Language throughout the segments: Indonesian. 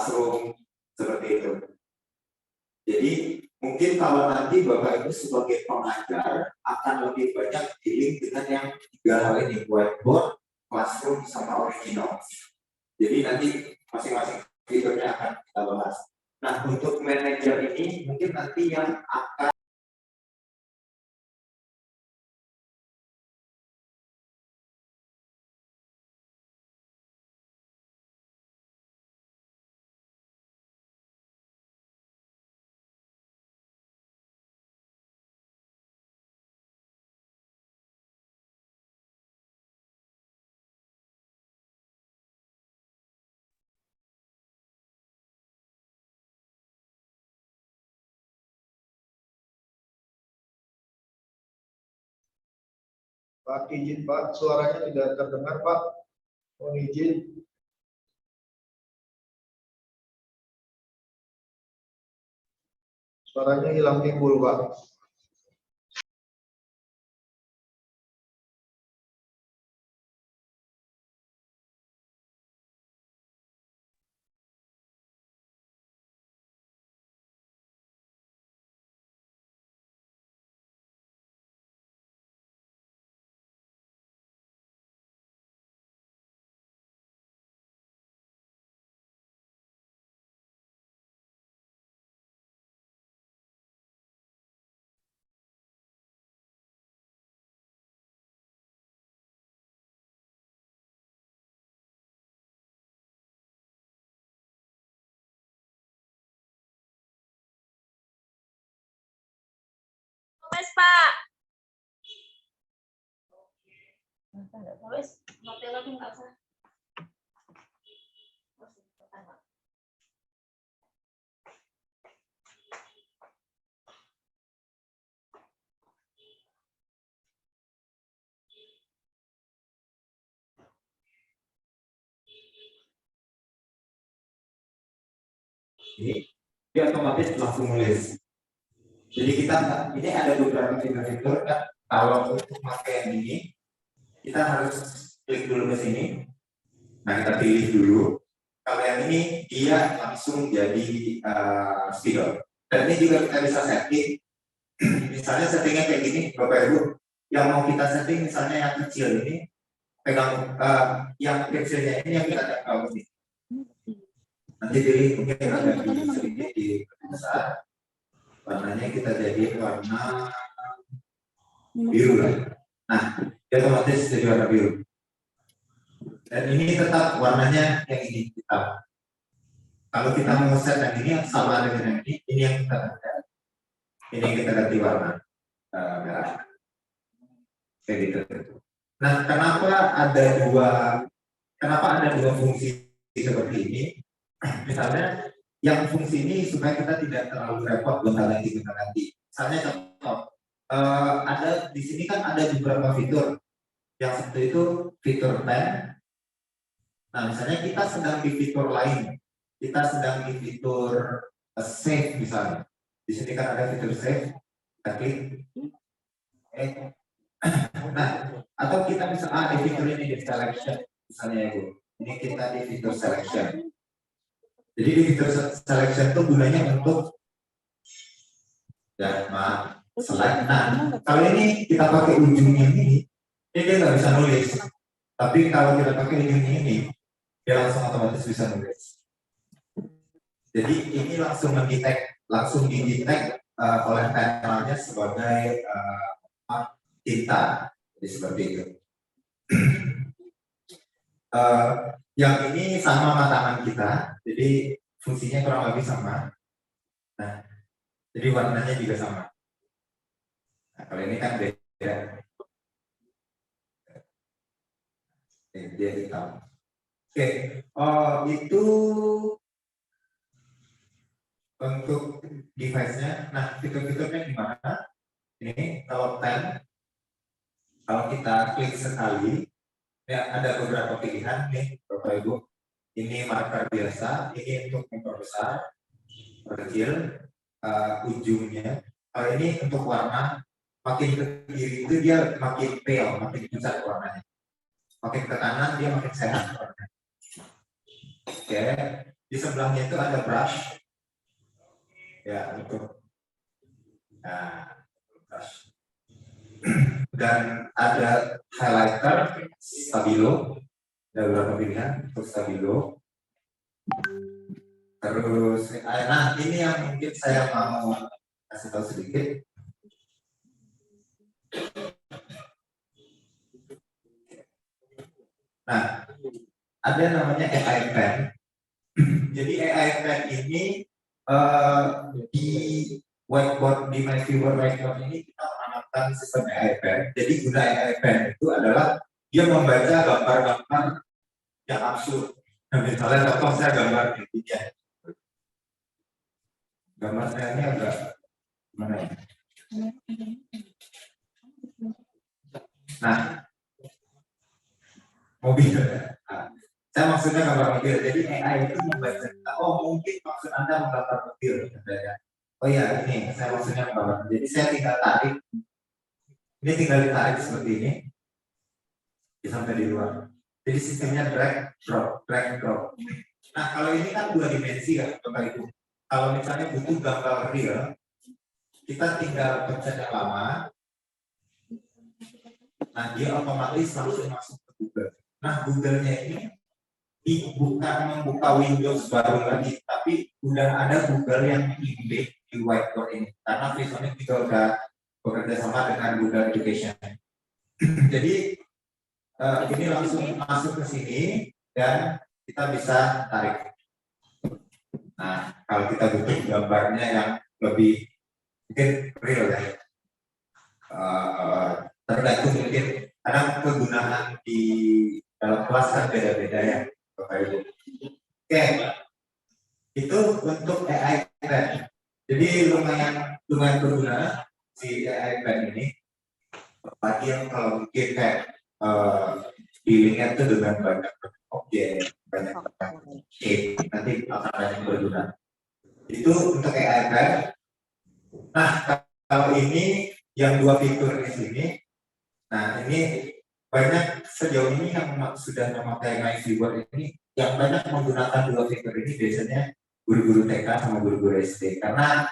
classroom seperti itu. Jadi mungkin kalau nanti Bapak Ibu sebagai pengajar akan lebih banyak dealing dengan yang tiga hal ini, whiteboard, classroom, sama original. Jadi nanti masing-masing fiturnya akan kita bahas. Nah, untuk manajer ini mungkin nanti yang akan Pak, izin Pak, suaranya tidak terdengar Pak. Mohon izin. Suaranya hilang timbul Pak. Wes Pak. Wes, notel lagi nggak usah. ini dia otomatis langsung nulis. Jadi kita ini ada beberapa fitur kan. Kalau untuk pakai yang ini kita harus klik dulu ke sini. Nah, kita pilih dulu. Kalau yang ini dia langsung jadi spidol. Dan ini juga kita bisa setting. Misalnya settingnya kayak gini, Bapak Ibu. Yang mau kita setting misalnya yang kecil ini, pegang yang kecilnya ini yang kita tahu nih. Nanti pilih mungkin ada di sedikit di besar. Warnanya kita jadi warna biru lah. Nah, dia otomatis jadi warna biru. Dan ini tetap warnanya yang ini hitam. Kalau kita mau set yang ini sama dengan ini yang kita ada. Ini yang kita ganti warna merah. Kayak gitu. Nah, kenapa ada dua fungsi seperti ini? Misalnya yang fungsi ini supaya kita tidak terlalu repot gonta-ganti. Misalnya contoh, ada di sini kan ada beberapa fitur. Yang satu itu fitur pen. Nah, misalnya kita sedang di fitur lain, kita sedang di fitur save misalnya. Di sini kan ada fitur save, kita klik. Nah, atau kita bisa di fitur ini di selection, misalnya ya Bu. Ini kita di fitur selection. Jadi di fitur selection itu gunanya untuk select. Nah, kalau ini kita pakai ujungnya ini dia nggak bisa nulis. Tapi kalau kita pakai ujungnya ini, dia langsung otomatis bisa nulis. Jadi ini langsung didetek oleh panelnya sebagai tinta. Jadi seperti itu. Yang ini sama sama tangan kita, jadi fungsinya kurang lebih sama. Nah, jadi warnanya juga sama. Nah, kalau ini kan beda. Dia hitam. Oke, itu untuk device-nya. Nah, fitur-fiturnya gimana? Ini kalau pen, kalau kita klik sekali, ya ada beberapa pilihan nih, Bapak Ibu. Ini marker biasa, ini untuk memperbesar, perkecil, ujungnya. Kalau ini untuk warna, makin ke kiri itu dia makin pale, makin pucat warnanya. Makin ke kanan dia makin sehat warnanya. Oke, di sebelahnya itu ada brush. Ya, untuk brush. Dan ada highlighter, stabilo, ada beberapa pilihan untuk stabilo. Terus, nah ini yang mungkin saya mau kasih tahu sedikit. Nah, ada namanya AI Pen. Jadi AI Pen ini di whiteboard, di My Viewer whiteboard ini kita menanamkan sistem AI Pen. Jadi guna AI Pen itu adalah dia membaca gambar-gambar yang absurd. Nah, misalnya contoh saya gambar ini ya. Gambar saya ini agak mana ya? Nah, mobil. Nah, saya maksudnya gambar mobil. Jadi AI itu membaca. Oh, mungkin maksud Anda menggambar mobil. Oh iya, ini saya maksudnya menggambar. Jadi saya tinggal tarik. Ini tinggal ditarik seperti ini. Sampai di luar. Jadi sistemnya drag drop. Nah, kalau ini kan 2 dimensi kan, Bapak Ibu. Kalau misalnya butuh gambar real, kita tinggal pencet yang lama. Nah, dia otomatis langsung masuk ke Google. Nah, Google-nya ini membuka Windows baru lagi, tapi udah ada Google yang embed di whiteboard ini. Karena Visonic juga udah bekerja sama dengan Google Education. Jadi ini langsung masuk ke sini dan kita bisa tarik. Nah, kalau kita butuh gambarnya yang lebih mungkin real ya, tergantung mungkin karena kegunaan di dalam kelas kan beda-beda ya, Bapak Ibu. Oke, itu untuk AI Pen. Jadi lumayan berguna si AI Pen ini. Bagi yang kalau mungkin kayak dealingnya itu dengan banyak objek, banyak shape, nanti akan banyak berguna. Itu untuk AI Pen. Nah, kalau ini yang 2 fitur di sini, nah ini banyak sejauh ini yang sudah memakai My Viewer ini, yang banyak menggunakan 2 fitur ini biasanya guru-guru TK sama guru-guru SD, karena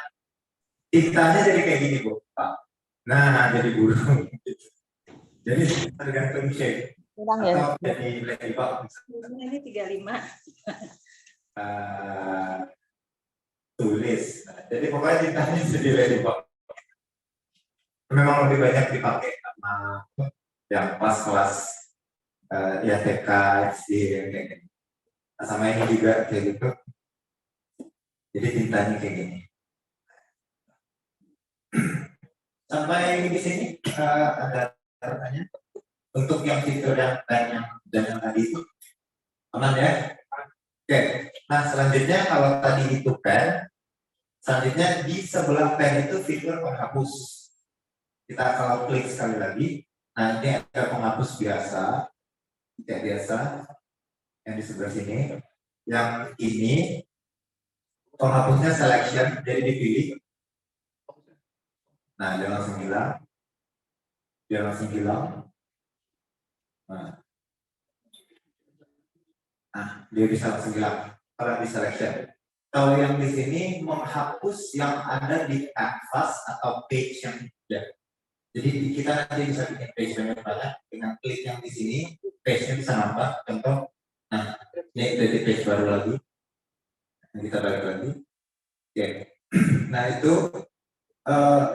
tintanya jadi kayak gini, Bu, Pak. Nah, jadi guru. Jadi tergantung shape. Atau jadi ladybug. Ini 35. Tulis. Nah, jadi pokoknya tintanya jadi ladybug. Memang lebih banyak dipakai sama yang kelas-kelas ya TK, SD, kayak gitu. Nah, sama ini juga kayak gitu. Jadi tintanya kayak gini. Sampai di sini ada pertanyaan untuk yang fitur yang tadi itu aman ya? Oke. Nah, selanjutnya kalau tadi itu pen, selanjutnya di sebelah pen itu fitur penghapus. Kita kalau klik sekali lagi, nah ini ada penghapus biasa, kayak biasa, yang di sebelah sini. Yang ini penghapusnya selection, jadi dipilih. Nah, dia langsung hilang. Nah, dia bisa langsung hilang kalau di selection. Kalau yang di sini menghapus yang ada di kanvas atau page yang tidak. Jadi kita nanti bisa bikin page banyak banget dengan klik yang di sini, page-nya bisa nambah. Contoh, nah ini jadi page baru lagi. Nah, kita balik lagi. Oke. Nah itu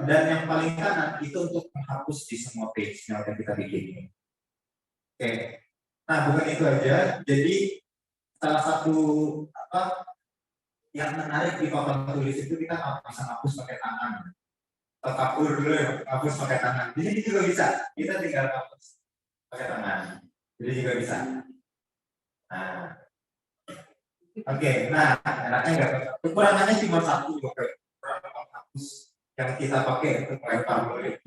dan yang paling kanan itu untuk menghapus di semua page yang akan kita bikin. Oke. Nah bukan itu aja. Jadi salah satu yang menarik di papan tulis itu kita bisa hapus pakai tangan. Kapur dulu ya, hapus pakai tangan. Jadi juga bisa. Kita tinggal hapus pakai tangan. Jadi juga bisa. Nah, oke. Nah, enaknya enggak. Kekurangannya cuma satu, kekurangan hapus yang kita pakai untuk melempar murid.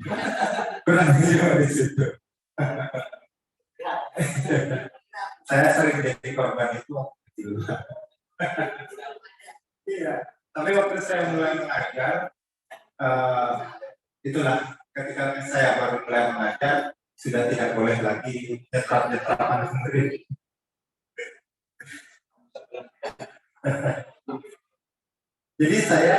Kurangnya cuma di situ. Saya sering jadi korban itu waktu kecil. Iya. Tapi waktu saya mulai mengajar, itulah ketika saya baru mulai mengajar sudah tidak boleh lagi nyetrap-nyetrapan murid. Jadi saya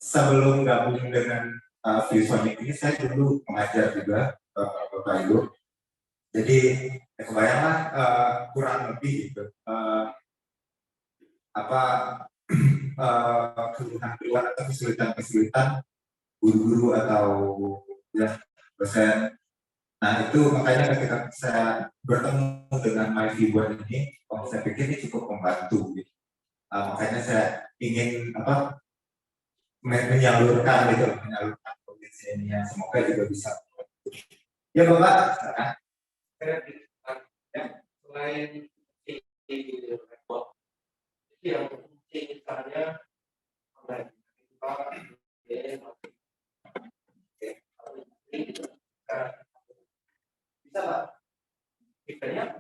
sebelum gabung dengan ViewSonic ini, saya dulu mengajar juga Bapak Ibu. Jadi kebayanglah kurang lebih gitu apa keluhan-keluhan atau kesulitan-kesulitan guru-guru atau ya dosen. Nah itu makanya ketika saya bertemu dengan MyViewBoard ini, saya pikir ini cukup membantu. Gitu. Makanya saya ingin menyalurkan kondisi ini ya, semoga juga bisa. Ya Bapak, silakan. Selain di report, yang misalnya bisa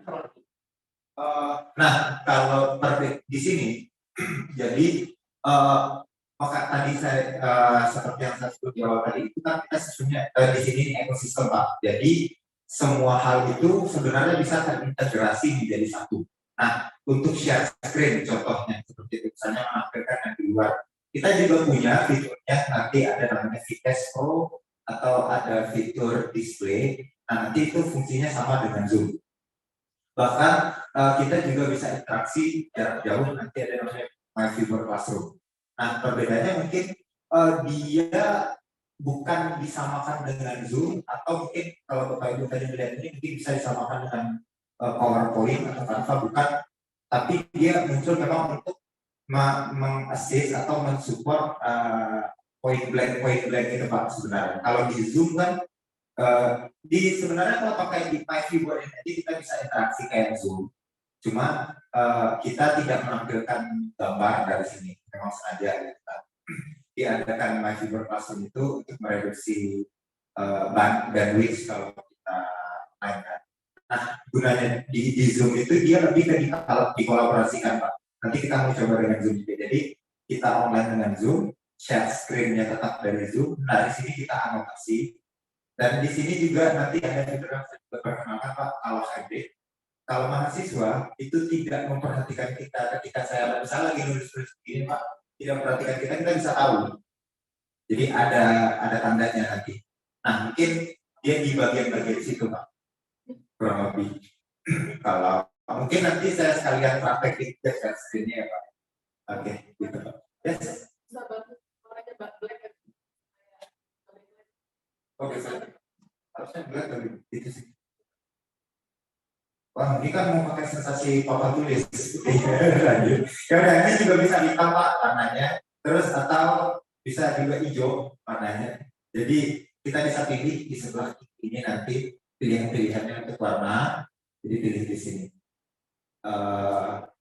Pak? Nah, kalau di sini, jadi maka tadi saya seperti yang saya sebut di awal tadi, itu kan kita sesungguhnya di sini ekosistem Pak. Jadi semua hal itu sebenarnya bisa terintegrasi menjadi satu. Nah, untuk share screen contohnya seperti itu, misalnya menampilkan yang di luar. Kita juga punya fiturnya, nanti ada namanya VTest Pro atau ada fitur display. Nah, nanti itu fungsinya sama dengan Zoom. Bahkan kita juga bisa interaksi jarak jauh, nanti ada namanya MyViewBoard Classroom. Nah, perbedaannya mungkin dia bukan disamakan dengan Zoom, atau mungkin kalau Bapak Ibu tadi melihat ini mungkin bisa disamakan dengan PowerPoint atau Canva, bukan, tapi dia muncul memang untuk mengassist atau mensupport point blank itu Pak sebenarnya. Kalau di Zoom kan sebenarnya kalau pakai di MyViewBoard ini kita bisa interaksi kayak Zoom, cuma kita tidak menampilkan gambar dari sini, memang sengaja kita diadakan MyViewBoard Classroom itu untuk mereduksi bandwidth kalau kita mainkan. Nah, gunanya di Zoom itu dia lebih ke dikolaborasikan Pak. Nanti kita mau coba dengan Zoom juga. Jadi kita online dengan Zoom, share screen-nya tetap dari Zoom. Nah, di sini kita anotasi. Dan di sini juga nanti ada fitur yang saya perkenalkan Pak, kalau hybrid. Kalau mahasiswa itu tidak memperhatikan kita ketika saya misalnya lagi nulis-nulis begini Pak, tidak memperhatikan kita bisa tahu. Jadi ada tandanya nanti. Nah, mungkin dia di bagian-bagian situ Pak. Kurang lebih. Kalau mungkin nanti saya sekalian praktek di share screen-nya ya Pak. Oke, gitu Pak. Yes. Oke, harusnya berat dari itu sih. Wah, ini kan mau pakai sensasi papan tulis. Lanjut. Ya udah, ini juga bisa hitam Pak warnanya. Terus atau bisa juga hijau warnanya. Jadi kita bisa pilih di sebelah ini nanti pilihan-pilihannya untuk warna. Jadi pilih di sini.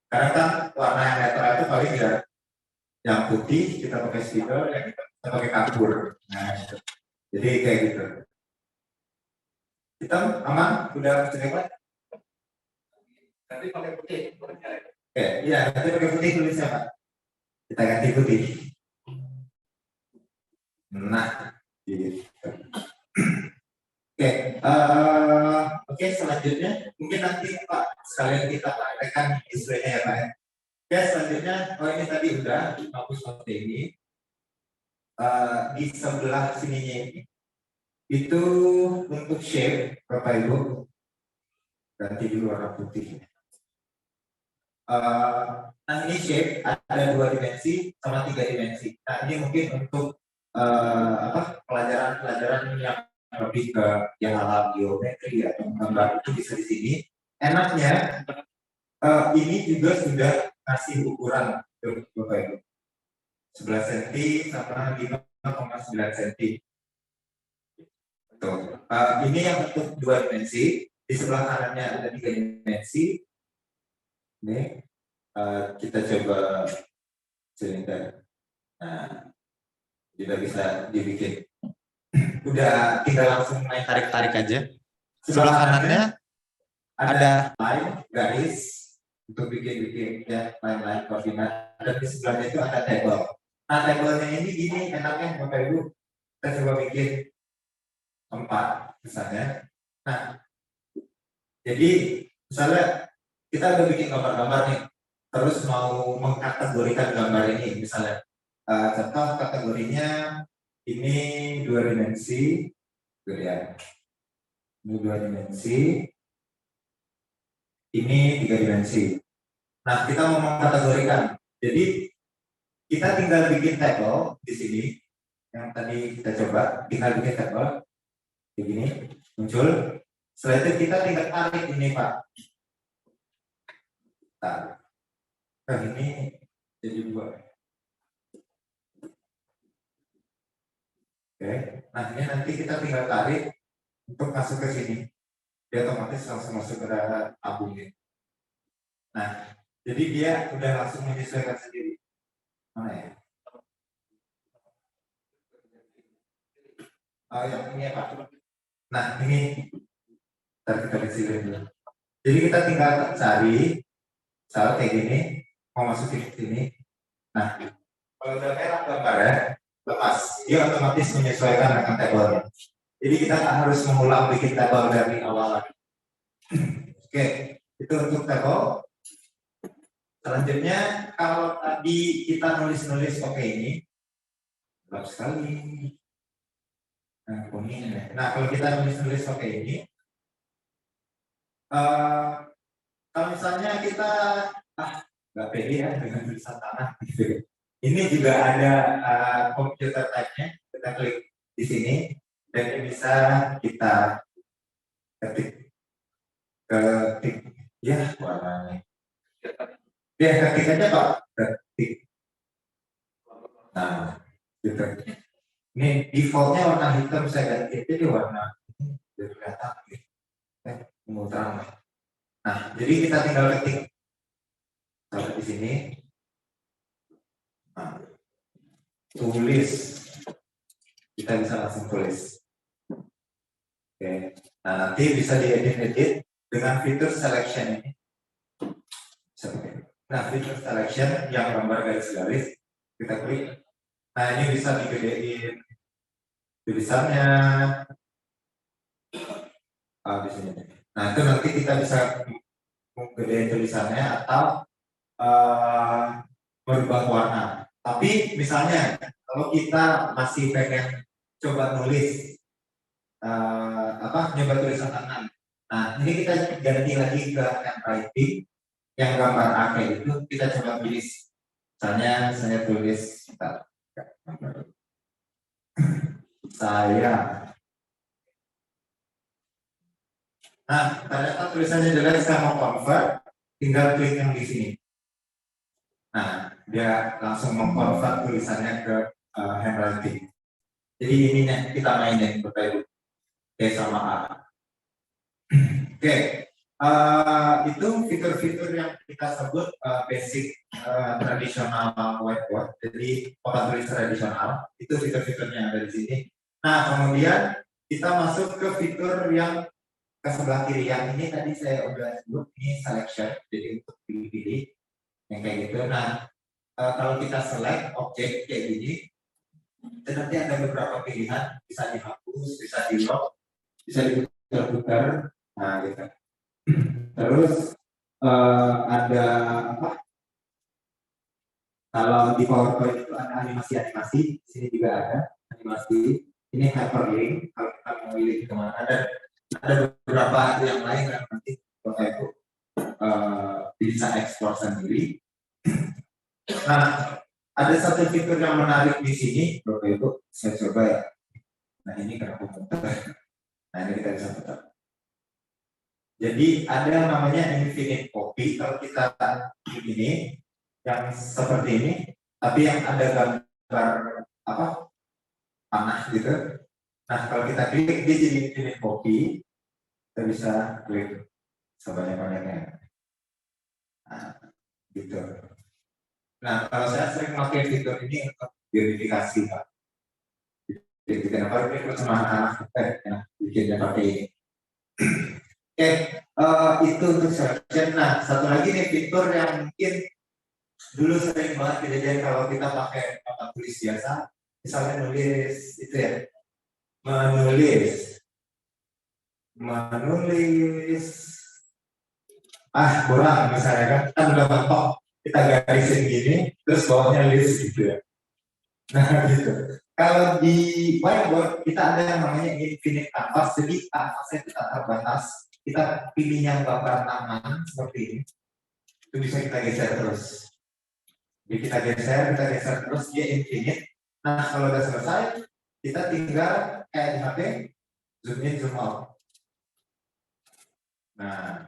Karena kan warna yang netral itu paling ya yang putih kita pakai spidol, yang kita pakai kapur. Nah, itu. Jadi kayak gitu. Hitam aman, udah terlihat. Nanti pakai putih. Oke, iya nanti pakai putih tulisnya Pak. Kita ganti putih. Nah, gitu. Oke, selanjutnya mungkin nanti Pak sekalian kita praktekkan displaynya ya Pak. Oke, selanjutnya ini tadi udah hapus seperti ini. Di sebelah sininya ini itu untuk shape Bapak Ibu ganti dulu warna putih. Nah ini shape ada 2 dimensi sama 3 dimensi. Nah ini mungkin untuk pelajaran yang lebih ke yang alam geometri atau gambar itu bisa di sini. Enaknya ini juga sudah kasih ukuran Bapak Ibu 11 cm sama 5,9 cm. Ini yang untuk 2 dimensi. Di sebelah kanannya ada 3 dimensi. Ini kita coba silinder. Nah, kita bisa dibikin. Udah tinggal langsung main tarik-tarik aja. Sebelah kanannya ada line, garis untuk bikin ya line koordinat. Dan di sebelahnya itu ada table. Nah, table-nya ini gini enaknya Bapak Ibu. Kita coba bikin 4 misalnya. Nah, jadi misalnya kita udah bikin gambar-gambar nih. terus mau mengkategorikan gambar ini, misalnya contoh kategorinya ini 2 dimensi, gitu ya. Ini 2 dimensi, ini 3 dimensi. Nah, kita mau mengkategorikan. Jadi kita tinggal bikin tabel di sini. Yang tadi kita coba, tinggal bikin tabel begini, muncul. Setelah itu kita tinggal tarik ini, Pak. Tarik. Nah, ini jadi 2. Oke. Nah, ini nanti kita tinggal tarik untuk masuk ke sini. Dia otomatis langsung masuk ke tabung ini. Nah, jadi dia udah langsung menyesuaikan sendiri. Mana ya? Oh, yang ini ya, Pak. Nah, ini kita isi dulu. Jadi kita tinggal cari, misalnya kayak gini, mau masukin ke sini. Nah, kalau udah merah gambar ya, lepas, dia otomatis menyesuaikan dengan tabelnya. Jadi kita tak harus mengulang bikin tabel dari awal lagi. Oke, itu untuk tabel. Selanjutnya, kalau tadi kita nulis-nulis oke ini, gelap sekali. Nah, kuning ya. Nah, kalau kita nulis-nulis oke ini, kalau misalnya kita nggak pede ya dengan tulisan tangan, gitu. Ini juga ada computer type-nya. Kita klik di sini dan ini bisa kita ketik ya warnanya. Ya ketik aja Pak, ketik. Nah, gitu. Ini defaultnya warna hitam, saya ganti jadi warna biar kelihatan gitu. Terang. Nah, jadi kita tinggal ketik sampai di sini. Nah, tulis, kita bisa langsung tulis. Oke. Nah, nanti bisa diedit dengan fitur selection ini. Nah, fitur selection yang gambar garis-garis kita klik. Nah, ini bisa digedein tulisannya. Di sini. Nah, itu nanti kita bisa menggedein tulisannya atau berubah warna. Tapi misalnya kalau kita masih pengen coba nulis nyoba tulisan tangan. Nah, ini kita ganti lagi ke handwriting yang gambar A kayak itu, kita coba tulis. Misalnya saya tulis saya. Nah, ternyata tulisannya jelek, saya mau convert, tinggal klik yang di sini. Nah, dia langsung mengkonvert tulisannya ke handwriting. Jadi ininya kita mainin Bapak-Ibu. Oke, sama A. Oke, itu fitur-fitur yang kita sebut basic tradisional whiteboard. Jadi papan tulis tradisional itu fitur-fiturnya ada di sini. Nah, kemudian kita masuk ke fitur yang ke sebelah kiri. Yang ini tadi saya udah sebut, ini selection. Jadi untuk pilih-pilih yang kayak gitu. Nah, kalau kita select objek kayak gini, nanti ada beberapa pilihan, bisa dihapus, bisa di-lock, bisa diputar-putar. Nah, gitu. Terus ada apa? Kalau di PowerPoint itu ada animasi-animasi, di sini juga ada animasi. Ini hyperlink, kalau kita mau pilih kemana, dan ada beberapa yang lain yang nanti Bapak Ibu bisa ekspor sendiri. Nah, ada satu fitur yang menarik di sini, Bapak Ibu, saya coba ya. Nah, ini kenapa putar? Nah, ini kita bisa putar. Jadi ada namanya infinite copy. Kalau kita ini yang seperti ini, tapi yang ada gambar apa panah gitu. Nah, kalau kita klik dia jadi infinite copy, kita bisa klik sebanyak-banyaknya. Nah, gitu. Nah, kalau saya sering pakai fitur ini untuk verifikasi, Pak. Jadi kenapa ini sama anak bikinnya pakai ini. Oke, itu untuk selection. Nah, satu lagi nih fitur yang mungkin dulu sering banget kejadian kalau kita pakai papan tulis biasa, misalnya nulis itu ya, menulis, kurang misalnya kan udah mentok, kita garisin gini, terus bawahnya list gitu ya. Nah gitu. Kalau di whiteboard kita ada yang namanya infinite canvas, jadi canvasnya kita terbatas. Kita pilih yang gambar tangan seperti ini, itu bisa kita geser terus. Jadi kita geser terus, dia infinite. Nah kalau udah selesai, kita tinggal kayak di HP, zoom in, zoom out. Nah,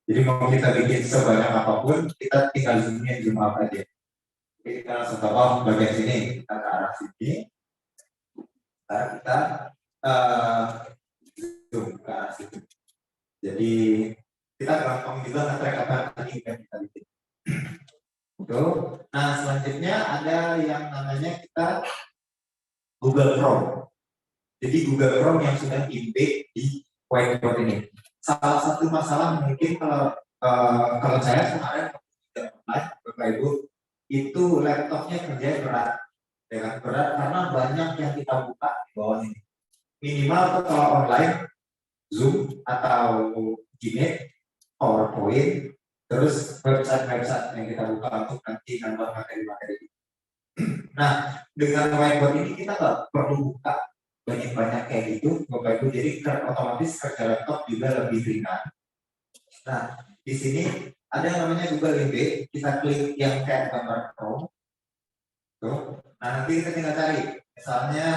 jadi mau kita bikin sebanyak apapun, kita tinggal zoom in, zoom out aja. Jadi kita langsung tahu, oh, bagian sini kita ke arah sini, kita zoom ke arah situ. Jadi kita gampang juga nge-track apa tadi yang kita bikin. Tuh. Nah selanjutnya ada yang namanya kita Google Chrome. Jadi Google Chrome yang sudah embed di whiteboard ini. Salah satu masalah mungkin kalau saya kemarin Bapak Ibu itu laptopnya kerja berat, ya kan? Berat karena banyak yang kita buka di bawah ini. Minimal kalau online Zoom atau Gmail, PowerPoint, terus website yang kita buka untuk nanti nambah materi-materi. Nah, dengan whiteboard ini kita nggak perlu buka banyak-banyak kayak gitu, Bapak Ibu. Jadi otomatis kerja laptop juga lebih ringan. Nah, di sini ada yang namanya Google Embed. Kita klik yang kayak gambar Chrome. Tuh. Nah, nanti kita tinggal cari. Misalnya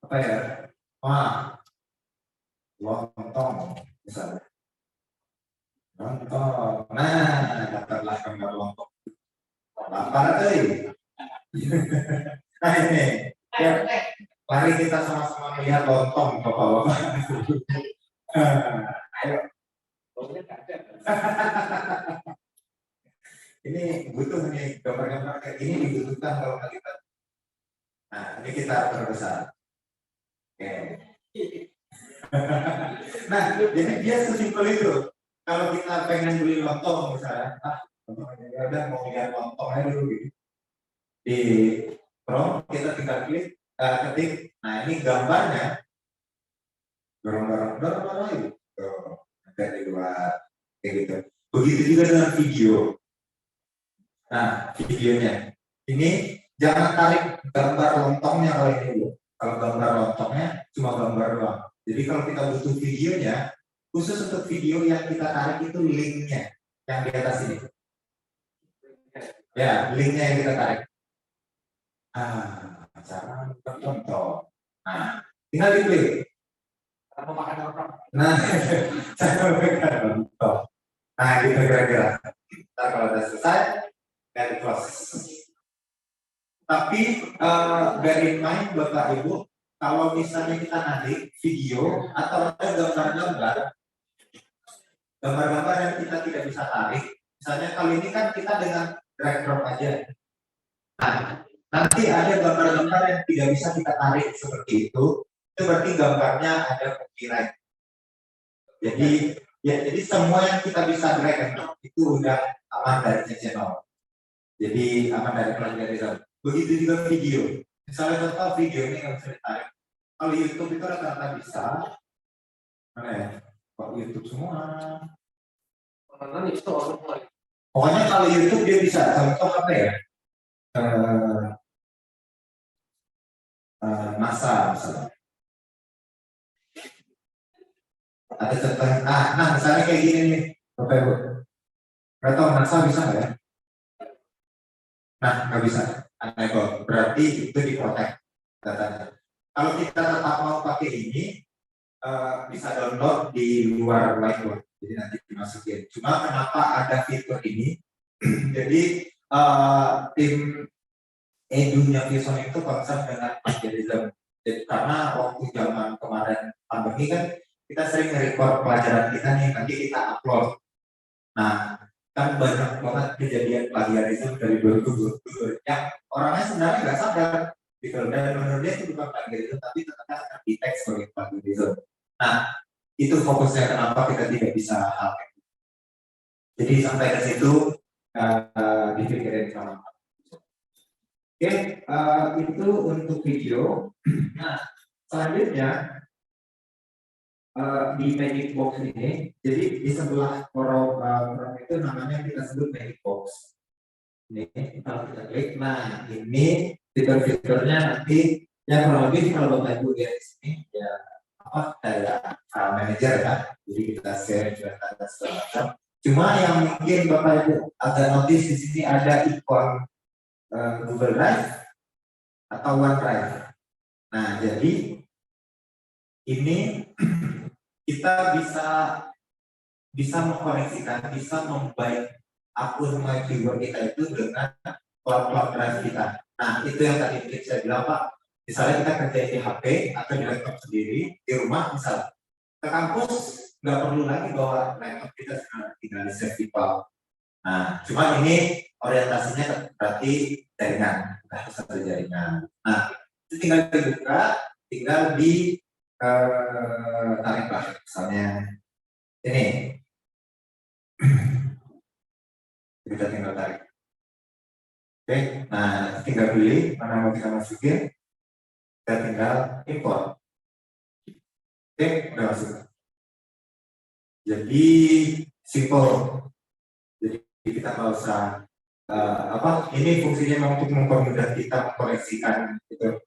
apa ya? Wah, lontong misalnya. Lontong. Nah, dapatlah gambar lontong. Lapar euy. Nah ini, ya, mari kita sama-sama melihat lontong, Bapak-bapak. Ayo. Ini butuh nih gambar-gambar kayak ini dibutuhkan kalau kita. Nah, ini kita perbesar. Oke. Nah, jadi dia sesimpel itu. Kalau kita pengen beli lontong misalnya, ya udah mau lihat lontongnya dulu gitu. Di Chrome kita tinggal klik, ketik. Nah ini gambarnya, gambar lagi. Ada di luar kayak gitu. Begitu juga dengan video. Nah videonya, ini jangan tarik gambar lontongnya kalau ini dulu. Kalau gambar lontongnya cuma gambar doang. Jadi kalau kita butuh videonya, khusus untuk video yang kita tarik itu linknya yang di atas ini. Ya, linknya yang kita tarik. Cara contoh. Nah, tinggal diklik. Nah, cara makan contoh. Nah, gitu kira-kira. Ntar kalau udah selesai, dari close. Tapi bear in mind Bapak Ibu, kalau misalnya kita narik video atau ada gambar-gambar yang kita tidak bisa tarik, misalnya kali ini kan kita dengan drag drop aja. Nah, nanti ada gambar-gambar yang tidak bisa kita tarik seperti itu berarti gambarnya ada copyright. Jadi semua yang kita bisa drag and drop itu udah aman dari channel. Jadi aman dari plagiarism. Begitu juga video. Misalnya contoh video ini nggak bisa ditarik. Kalau YouTube itu rata-rata bisa. Mana ya? Kok YouTube semua? Pokoknya kalau YouTube dia bisa. Contoh apa ya? NASA misalnya. Ada contoh, nah misalnya kayak gini nih, Bapak Ibu. Nggak tahu NASA bisa nggak ya? Nah nggak bisa. Aneh kok. Berarti itu diprotek datanya. Kalau kita tetap mau pakai ini, bisa download di luar whiteboard. Jadi nanti dimasukin. Cuma kenapa ada fitur ini? Jadi tim Edunya Vision itu concern dengan plagiarism. Jadi karena waktu zaman kemarin pandemi kan kita sering nge-record pelajaran kita nih, nanti kita upload. Nah, kan banyak banget kejadian plagiarism dari 2020 yang orangnya sebenarnya nggak sadar, gitu. Dan menurut dia itu bukan plagiarism, tapi ternyata terdetek sebagai plagiarism. Nah, itu fokusnya kenapa kita tidak bisa hal itu. Jadi sampai ke situ dipikirin sama. Oke, itu untuk video. Nah, selanjutnya di magic box ini, jadi di sebelah koran itu namanya kita sebut magic box. Ini kalau kita klik, nah ini fitur-fiturnya nanti yang kurang lebih kalau Bapak Ibu lihat di sini ya apa kayak manager ya, jadi kita share data segala macam. Cuma yang mungkin Bapak Ibu agak notice di sini ada ikon Google Drive atau OneDrive. Nah jadi ini kita bisa mengkoneksikan, bisa membaik akun MyViewer kita itu dengan cloud drive kita. Nah itu yang tadi saya bilang Pak, misalnya kita kerja di HP atau di laptop sendiri di rumah, misalnya ke kampus nggak perlu lagi bawa laptop kita, sekarang tinggal di save di cloud. Nah cuma ini orientasinya berarti jaringan, harus ada jaringan. Nah itu tinggal dibuka, tinggal di tarik lah, misalnya ini kita tinggal tarik. Oke, nah tinggal pilih mana mau kita masukin, kita tinggal import. Oke, udah masuk. Jadi simple. Jadi kita nggak usah ini fungsinya untuk mempermudah kita mengkoneksikan gitu.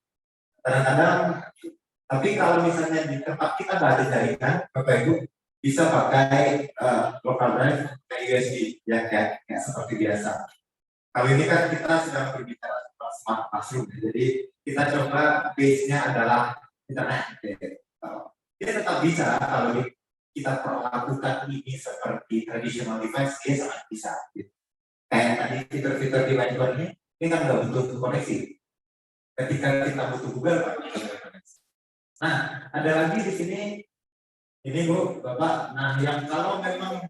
Kadang-kadang, tapi kalau misalnya di tempat kita nggak ada jaringan, Bapak Ibu bisa pakai local drive kayak USB ya kayak seperti biasa. Kali ini kan kita sedang berbicara tentang smart classroom, jadi kita coba base-nya adalah internet. Dia tetap bisa kalau kita perlakukan ini seperti traditional device, dia sangat bisa. Kayak tadi fitur-fitur di Whiteboard ini kan nggak butuh koneksi. Ketika kita butuh Google, koneksi. Nah, ada lagi di sini. Ini Bu, Bapak, nah yang kalau memang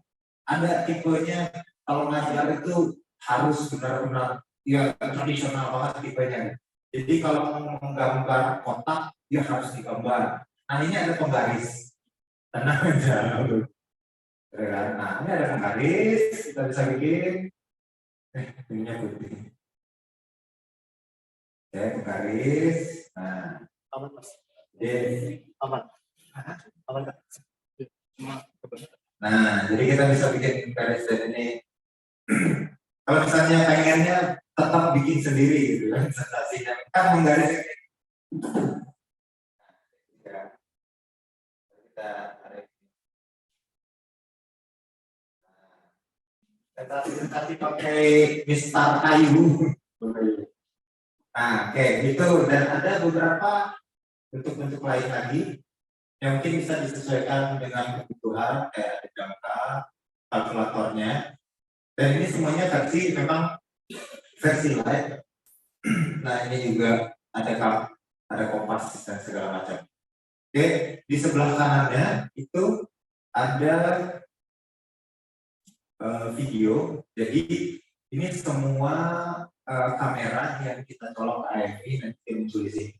ada tipenya, kalau ngajar itu harus benar-benar ya tradisional banget tipenya. Jadi kalau mau menggambar kotak, dia harus digambar. Nah ini ada penggaris. Tenang aja. Nah ini ada penggaris, kita bisa bikin. Ininya putih. Oke, penggaris. Nah, Aman Mas. Aman. Aman. Nah, jadi kita bisa bikin garis dari ini. Kalau misalnya pengennya tetap bikin sendiri gitu kan, presentasinya kan menggaris ini. Ya. Kita tarik. Kita presentasi pakai mistar kayu. Nah, oke, itu dan ada beberapa bentuk-bentuk lain lagi yang mungkin bisa disesuaikan dengan kebutuhan kayak ada jangka, kalkulatornya, dan ini semuanya versi memang versi light. Nah ini juga ada kompas dan segala macam. Oke, di sebelah kanannya itu ada video. Jadi ini semua kamera yang kita colok ke AFI nanti muncul di sini.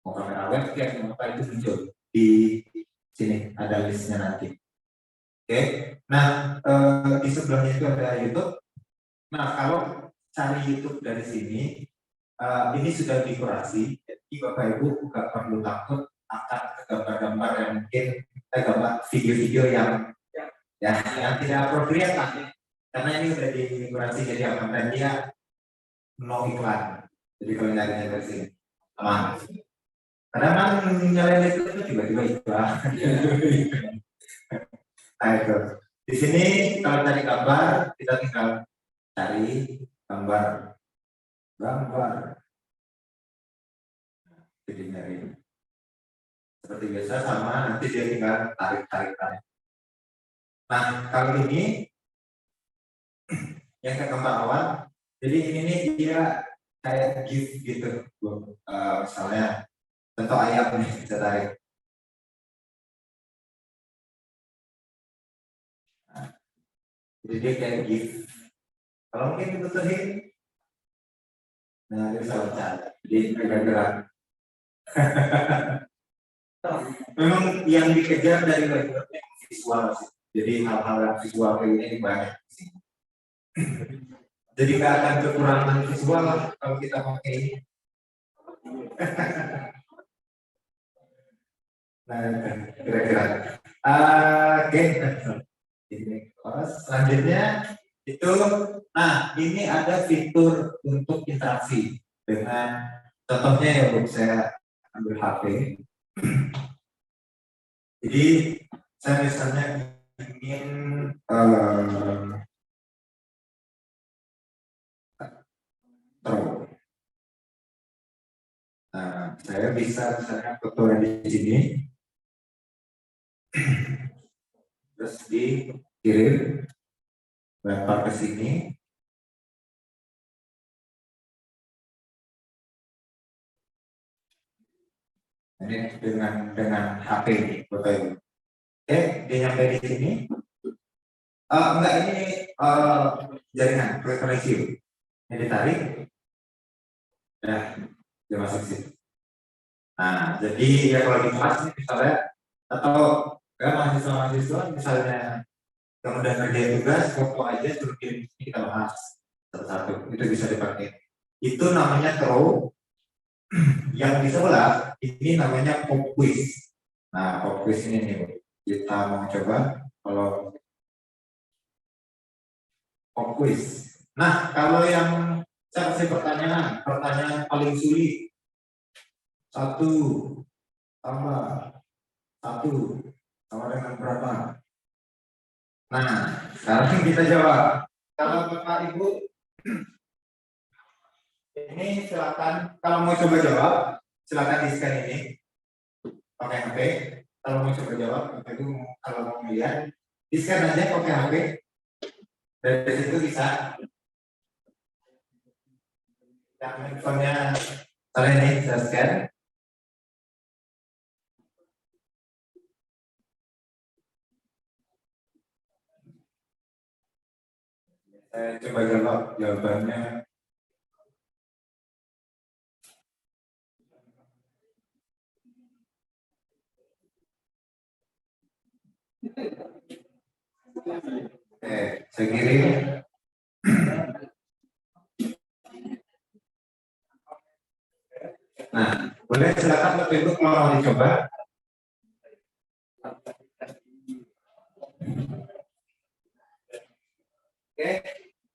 Mau kamera webcam apa itu muncul di sini, ada listnya nanti. Oke, nah di sebelahnya itu ada YouTube. Nah kalau cari YouTube dari sini, ini sudah dikurasi, jadi Bapak Ibu nggak perlu takut akan gambar-gambar yang mungkin gambar video-video yang tidak appropriate lah, karena ini sudah dikurasi jadi aman dan dia no iklan. Jadi kalau nyarinya dari sini aman. Karena memang nyalain itu tiba-tiba iklan. Nah itu. Di sini kalau cari gambar, kita tinggal cari gambar. Jadi nyari. Seperti biasa sama, nanti dia tinggal tarik. Nah kalau ini yang ke gambar awal, jadi ini nih dia kayak GIF gitu, misalnya contoh ayam nih bisa tarik. Nah, jadi dia kayak GIF. Kalau mungkin diputerin, nah dia bisa baca, jadi gerak. Memang yang dikejar dari webnya visual sih. Jadi hal-hal yang visual kayak ini banyak sih. Jadi nggak akan kekurangan visual kalau kita pakai ini. Nah, kira-kira. Oke. Ini selanjutnya itu, nah ini ada fitur untuk interaksi dengan, contohnya ya Bu, saya ambil HP. Jadi saya misalnya ingin throw. Nah, saya bisa misalnya foto di sini, terus dikirim, lempar ke sini. Ini dengan HP foto ini. Oke, dia nyampe di sini. Enggak, ini jaringan koneksi. Ini ditarik. Ya, dia masuk sini. Nah, jadi ya kalau di kelas nih misalnya, atau ya mahasiswa-mahasiswa misalnya yang udah ngerjain tugas, foto aja suruh kirim kita bahas satu-satu, itu bisa dipakai. Itu namanya throw. Yang di sebelah ini namanya pop quiz. Nah, pop quiz ini nih kita mau coba kalau pop quiz. Nah, kalau yang saya kasih pertanyaan paling sulit, 1 tambah 1 sama dengan berapa? Nah, sekarang kita jawab. Kalau Bapak Ibu ini silakan, kalau mau coba jawab silakan di scan ini pakai HP. Kalau mau coba jawab, Bapak Ibu kalau mau lihat di scan aja pakai HP. Dari situ bisa. Yang handphonenya saya ini saya scan. Saya coba jawab jawabannya. Saya kirim. Nah, boleh silakan Bapak Ibu kalau mau dicoba. Oke,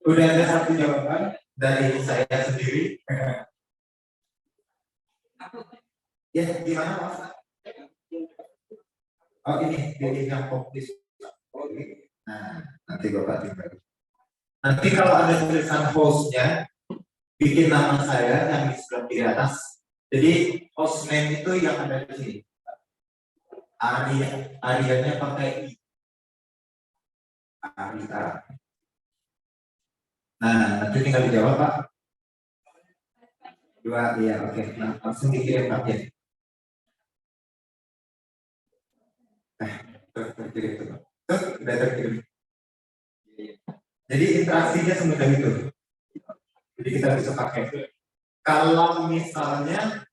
udah ada satu jawaban dari saya sendiri. Ya, gimana Mas? Oh ini pilih yang fokus. Oke. Nah, nanti Bapak tinggal. Nanti kalau ada tulisan hostnya, bikin nama saya yang di sebelah kiri atas. Jadi host name itu yang ada di sini. Arianya pakai I. Arita. Nah, nanti tinggal dijawab Pak. 2, iya oke. Nah, langsung dikirim Pak ya. Terkirim tuh. Udah terkirim. Jadi interaksinya semudah itu. Jadi kita bisa pakai. Kalau misalnya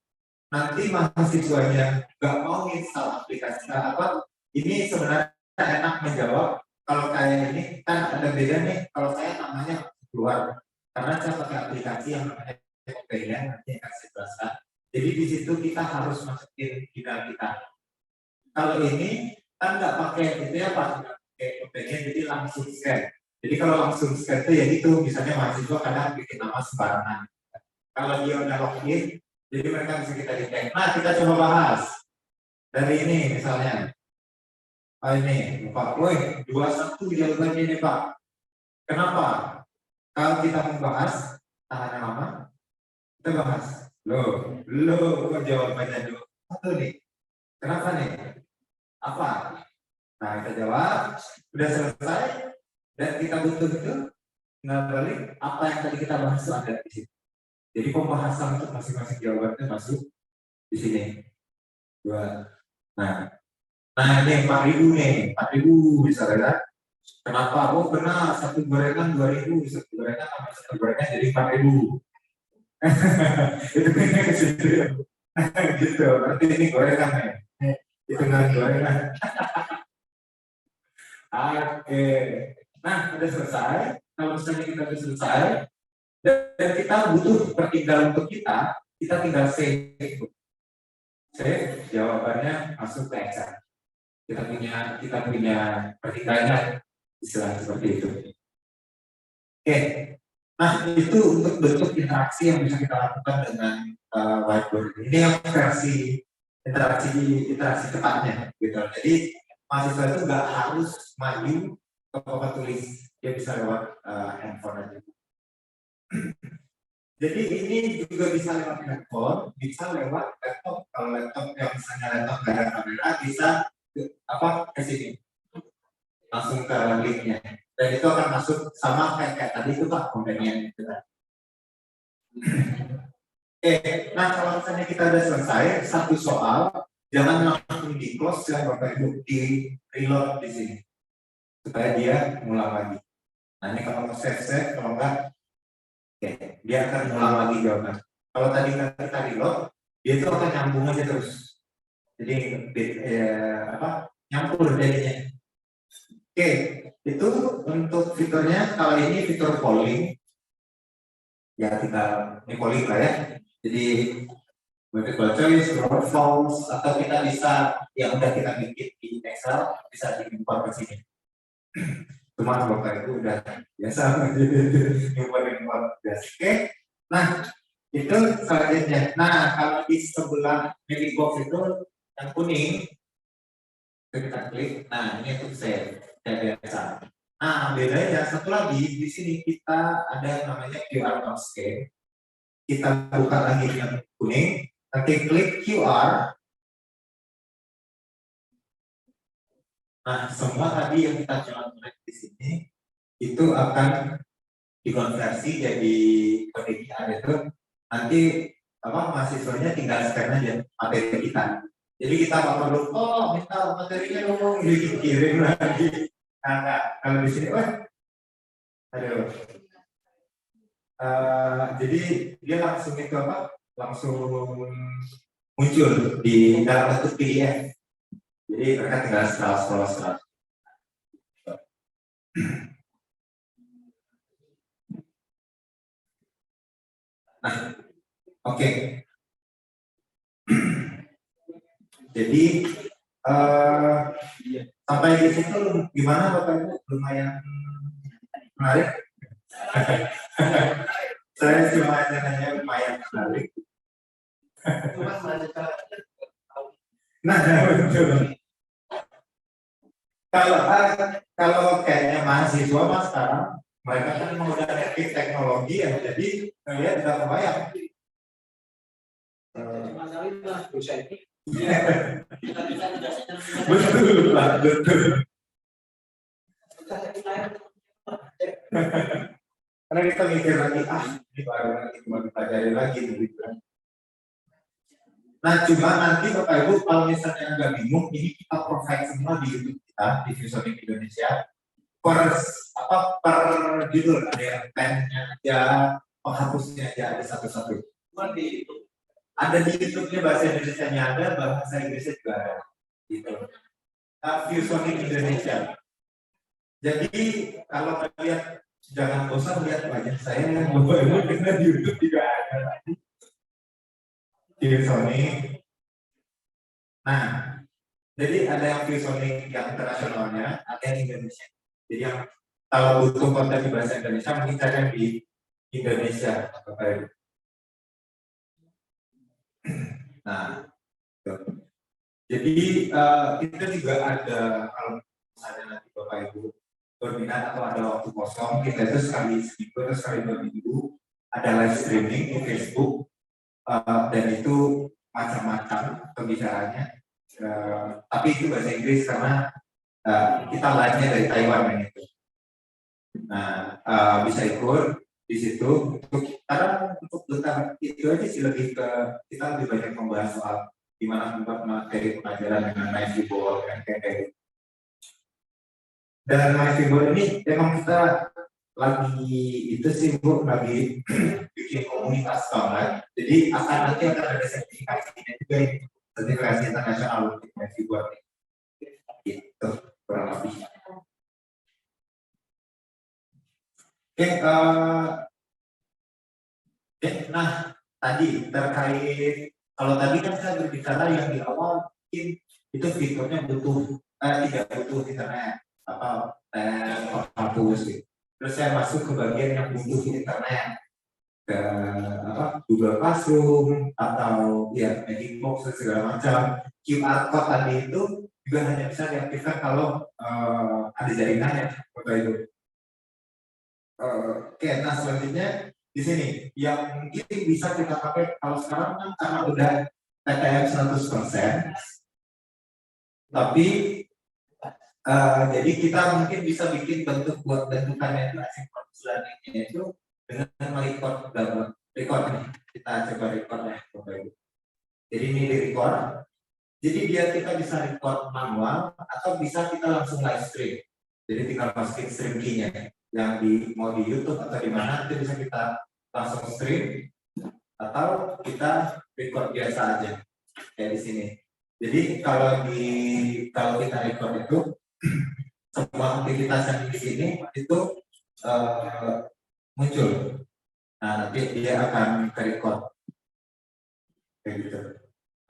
nanti mahasiswanya nggak mau install aplikasi apa, ini sebenarnya enak menjawab. Kalau kayak ini kan ada beda nih. Kalau saya namanya keluar karena saya pakai aplikasi yang namanya Tokopedia, nanti akan saya jelaskan. Jadi di situ kita harus masukin email kita. Kalau ini kan nggak pakai itu ya Pak, pakai Tokopedia, jadi langsung scan. Jadi kalau langsung scan itu ya gitu, misalnya mahasiswa kadang bikin nama sembarangan. Kalau dia udah login, jadi mereka bisa kita detect. Nah, kita coba bahas dari ini misalnya. Ini Pak, woi 21 jawabannya ini Pak. Kenapa? Kalau kita membahas tahanan lama, kita bahas. Loh, kok jawabannya dulu? Satu nih. Kenapa nih? Apa? Nah, kita jawab. Udah selesai. Dan kita butuh itu. Nggak balik. Apa yang tadi kita bahas itu ada di sini. Jadi pembahasan untuk masing-masing jawabannya masuk di sini. 2. Nah ini 4.000 nih. 4.000 bisa kan? Kenapa? Oh benar, satu gorengan 2.000, satu gorengan sama satu gorengan jadi 4.000. Itu kayaknya ke situ. Gitu, berarti ini gorengan nih. Itu nggak gorengan. Oke. Nah, udah selesai. Kalau misalnya kita udah selesai, dan kita butuh pertinggalan untuk kita tinggal save. Save, jawabannya masuk ke Excel. Kita punya perhitungan istilah seperti itu. Oke, nah itu untuk bentuk interaksi yang bisa kita lakukan dengan whiteboard. Ini yang versi interaksi cepatnya, gitu. Jadi mahasiswa itu nggak harus maju ke papan tulis, dia bisa lewat handphone aja. Jadi ini juga bisa lewat handphone, bisa lewat laptop. Kalau laptop yang misalnya laptop nggak ada kamera, bisa ke sini, langsung ke linknya. Dan itu akan masuk sama kayak tadi itu Pak, kontennya gitu kan. Nah kalau misalnya kita udah selesai satu soal, jangan langsung di close ya Bapak Ibu, di reload di sini supaya dia ngulang lagi. Nah ini kalau mau save, kalau enggak, dia akan ngulang lagi jawaban. Kalau tadi kita reload, dia itu akan nyambung aja terus. Jadi nyampur jadinya. Oke, itu untuk fiturnya. Kalau ini fitur polling, ya kita ini polling lah ya. Jadi multiple choice, true or false, atau kita bisa yang udah kita bikin di Excel bisa diimport ke sini. Cuma Bapak itu udah biasa import biasa. Oke, nah itu selanjutnya. Nah kalau di sebelah mini box itu yang kuning, kita klik. Nah ini untuk save biasa. Nah bedanya satu lagi di sini kita ada yang namanya QR code scan. Kita buka lagi yang kuning, nanti klik QR. Nah semua tadi yang kita coret di sini itu akan dikonversi jadi PDFR itu. Nanti mahasiswanya tinggal scan aja materi kita. Jadi kita nggak perlu minta materinya dong dikirim lagi. Nah, kalau di sini, jadi dia langsung itu langsung muncul di dalam bentuk PDF. Jadi mereka tinggal scroll. Nah, oke. Jadi sampai di situ gimana Bapak Ibu? Lumayan menarik. Saya cuma nanya lumayan menarik. Nah, betul. Kalau kayaknya mahasiswa mas sekarang mereka kan mau udah ngerti teknologi ya, jadi kalian udah kebayang. Betul. Karena kita mikir lagi, ini baru nanti cuma dipelajari lagi gitu. Nah, cuma nanti Bapak Ibu kalau misalnya agak bingung, ini kita provide semua di YouTube kita di ViewSonic Indonesia. Per judul ada yang pennya aja, penghapusnya aja ada satu-satu. Ada di YouTube-nya bahasa Indonesia-nya ada, bahasa Inggrisnya juga ada. Gitu. ViewSonic Indonesia. Jadi kalau kalian jangan bosan lihat wajah saya yang Bapak Ibu karena di YouTube juga ada. ViewSonic. Nah, jadi ada yang ViewSonic yang internasionalnya, ada yang Indonesia. Jadi yang kalau butuh konten di bahasa Indonesia, mungkin saya akan di Indonesia. Nah, jadi kita juga ada kalau misalnya nanti Bapak Ibu berminat atau ada waktu kosong, kita itu sekali seminggu atau sekali 2 minggu ada live streaming di Facebook. Dan itu macam-macam pembicaranya, tapi itu bahasa Inggris karena kita live-nya dari Taiwan yang itu. Nah, bisa ikut di situ karena untuk bentar itu aja sih lebih ke kita lebih banyak membahas soal gimana membuat materi pengajaran dengan MyViewBoard dan kayak gitu. Dan MyViewBoard ini memang kita lagi itu sih Bu, lagi bikin komunitas banget. Jadi nanti akan ada sertifikasinya juga ini, sertifikasi internasional untuk MyViewBoard. Gitu kurang lebih. Nah tadi terkait Kalau tadi kan saya berbicara yang di awal mungkin itu fiturnya tidak butuh internet apa hapus gitu. Terus saya masuk ke bagian yang butuh internet ke Google Classroom atau ya Magic Box dan segala macam. QR code tadi itu juga hanya bisa diaktifkan kalau ada jaringannya Bapak Ibu. Oke, nah selanjutnya di sini yang mungkin bisa kita pakai kalau sekarang kan karena udah PTM 100%, tapi jadi kita mungkin bisa bikin bentukannya itu asinkron learning-nya itu dengan merecord record nih. Kita coba record ya Bapak Ibu. Jadi ini di record. Jadi biar kita bisa record manual atau bisa kita langsung live stream. Jadi tinggal masukin stream key-nya yang mau di YouTube atau di mana itu bisa kita langsung stream atau kita record biasa aja kayak di sini. Jadi kalau kita record itu semua aktivitas yang di sini itu muncul. Nah, nanti dia akan ke record kayak gitu.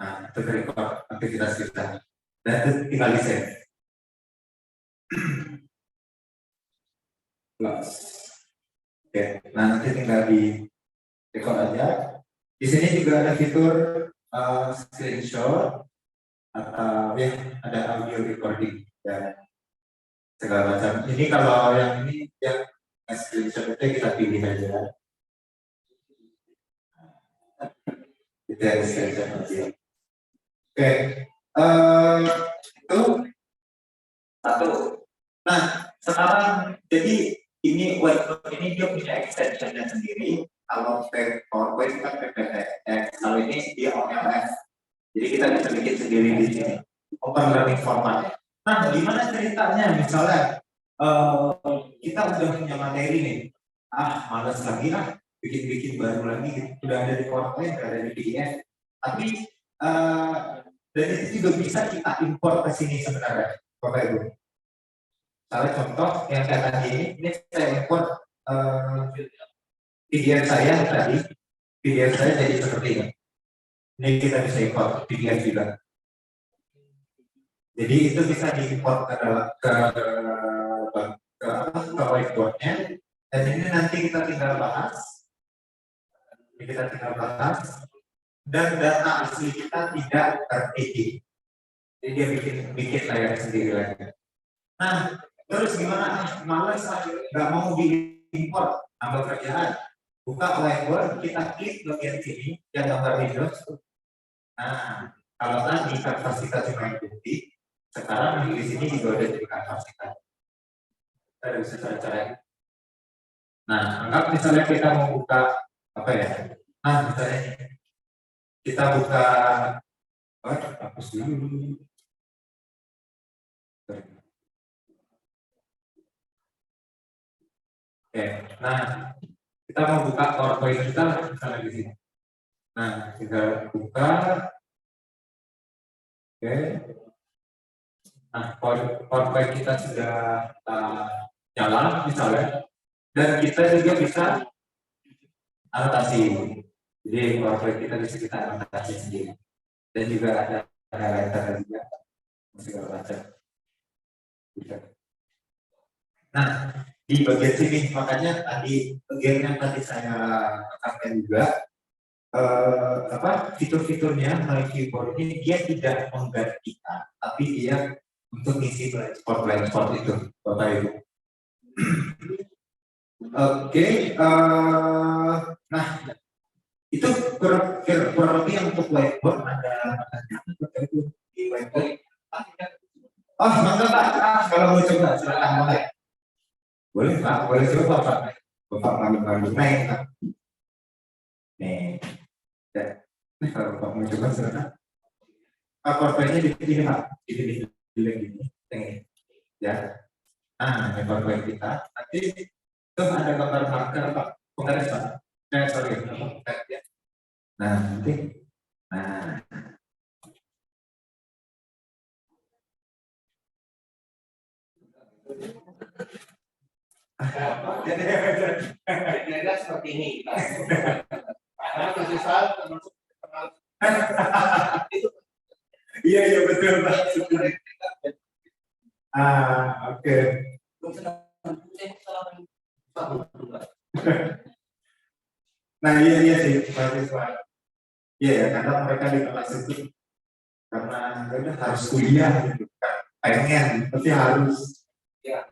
Nah, itu ke record aktivitas kita dan itu tinggal di save. Oke, nah nanti tinggal di record aja. Di sini juga ada fitur screenshot atau ya ada audio recording dan segala macam. Ini kalau yang ini yang screenshot itu kita pilih aja. Itu yang screenshot aja. Oke, itu satu. Nah, sekarang jadi ini whiteboard ini dia punya extensionnya sendiri. Kalau PowerPoint kan PPT, kalau ini dia OLS. Jadi kita bisa bikin sendiri di sini. Open learning format. Nah, gimana ceritanya? Misalnya kita udah punya materi nih. Malas lagi bikin baru lagi. Udah ada di PowerPoint, udah ada di PDF. Tapi dan itu juga bisa kita import ke sini sebenarnya, Bapak Ibu. Salah contoh yang kayak tadi ini saya import PDF saya tadi, PDF saya jadi seperti ini. Ini kita bisa import PDF juga. Jadi itu bisa diimport ke whiteboard-nya. Dan ini nanti kita tinggal bahas. Dan data asli kita tidak ter-edit. Jadi dia bikin layar sendiri lagi. Nah, terus gimana? Males nggak mau diimport, tambah kerjaan. Buka whiteboard, kita klik bagian sini yang gambar Windows. Nah, kalau tadi kanvas kita cuma putih, sekarang di sini juga udah jadi kanvas kita. Kita bisa cara-cara. Nah, anggap misalnya kita mau buka apa ya? Nah, misalnya kita buka hapus dulu. Oke, nah kita mau buka PowerPoint kita misalnya di sini. Nah, kita buka. Oke. Nah, PowerPoint kita sudah nyala misalnya, dan kita juga bisa anotasi. Jadi PowerPoint kita bisa kita anotasi sendiri. Dan juga ada highlighter juga segala macam. Nah, di bagian sini makanya tadi bagian yang tadi saya katakan juga fitur-fiturnya My Keyboard ini dia tidak menggantikan, tapi dia untuk mengisi blind spot itu, Bapak Ibu. Oke, nah itu kurang lebih yang untuk whiteboard ada Bapak Ibu di whiteboard. Mangga Pak, kalau mau coba silakan boleh. Boleh Pak, boleh coba Pak. Bapak malu-malu naik Pak. Nih, kalau Bapak mau coba silakan. PowerPoint-nya dipilih Pak, dipilih gini, ya. Nah, ini PowerPoint kita. Nanti itu ada gambar marker Pak, penggaris Pak. Sorry, ya. Nah, nanti, nah. Jadi seperti ini. Karena tersisa termasuk Nah iya sih mahasiswa. Iya ya, kadang mereka di kelas itu karena ya udah harus kuliah gitu kan, pengen tapi harus. Ya.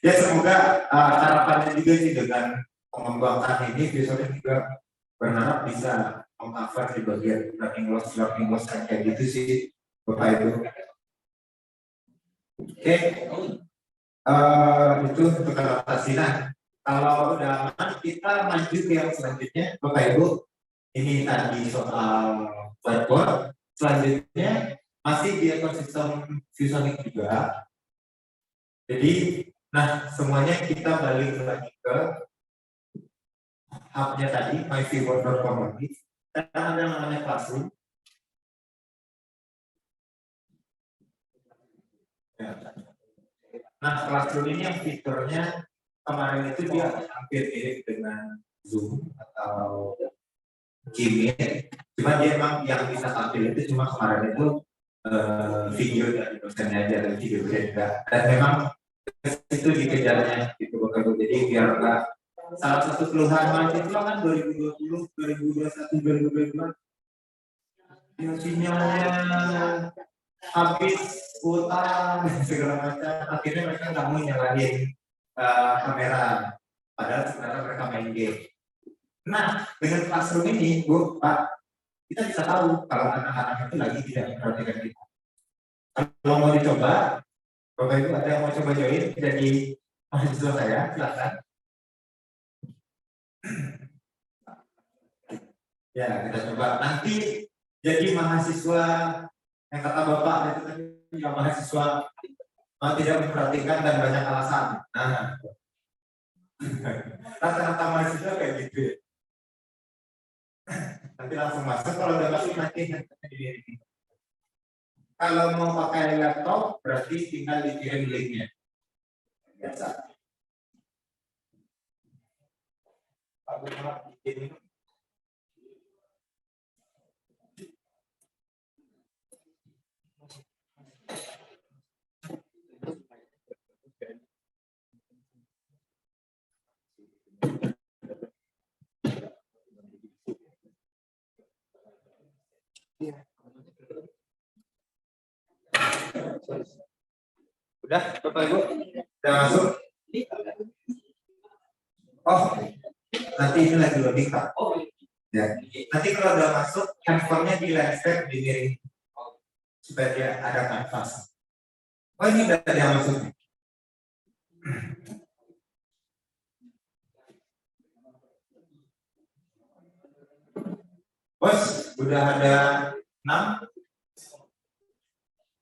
Ya semoga harapannya juga sih dengan mengembangkan ini besoknya juga berharap bisa meng-cover di bagian learning loss kayak gitu sih Bapak Ibu. Oke, itu untuk adaptasi. Nah, kalau udah aman kita lanjut ke yang selanjutnya Bapak Ibu. Ini tadi soal whiteboard. Selanjutnya masih di ekosistem ViewSonic juga. Jadi, nah semuanya kita balik lagi ke hubnya tadi, myviewboard.com lagi. Dan ada namanya Classroom. Ya. Nah, Classroom ini yang fiturnya kemarin itu dia hampir mirip dengan Zoom atau Gmail. Cuma dia emang yang bisa tampil itu cuma kemarin itu video dari dosennya aja, dan video enggak. Dan memang itu dikejarnya gitu Bapak. Jadi biar enggak salah satu keluhan mahasiswa kan 2020, 2021, 2022 ya sinyalnya habis kuota segala macam, akhirnya mereka nggak mau nyalain kamera padahal sebenarnya mereka main game. Nah dengan Classroom ini Bu Pak, kita bisa tahu kalau anak-anak itu lagi tidak memperhatikan kita. Kalau mau dicoba Bapak Ibu ada yang mau coba join jadi mahasiswa saya, silakan. Ya kita coba nanti jadi mahasiswa yang kata Bapak itu tadi yang mahasiswa tidak memperhatikan dan banyak alasan. Nah, rata-rata mahasiswa kayak gitu ya. Nanti langsung masuk, kalau udah masuk nanti kalau mau pakai laptop berarti tinggal dikirim linknya. Biasa. Udah, Bapak Ibu? Udah masuk? Oh, nanti ini lagi loading Pak. Ya. Nanti kalau udah masuk, handphonenya di landscape di miring supaya dia ada kanvas. Oh ini udah ada yang masuk. Bos, udah ada 6.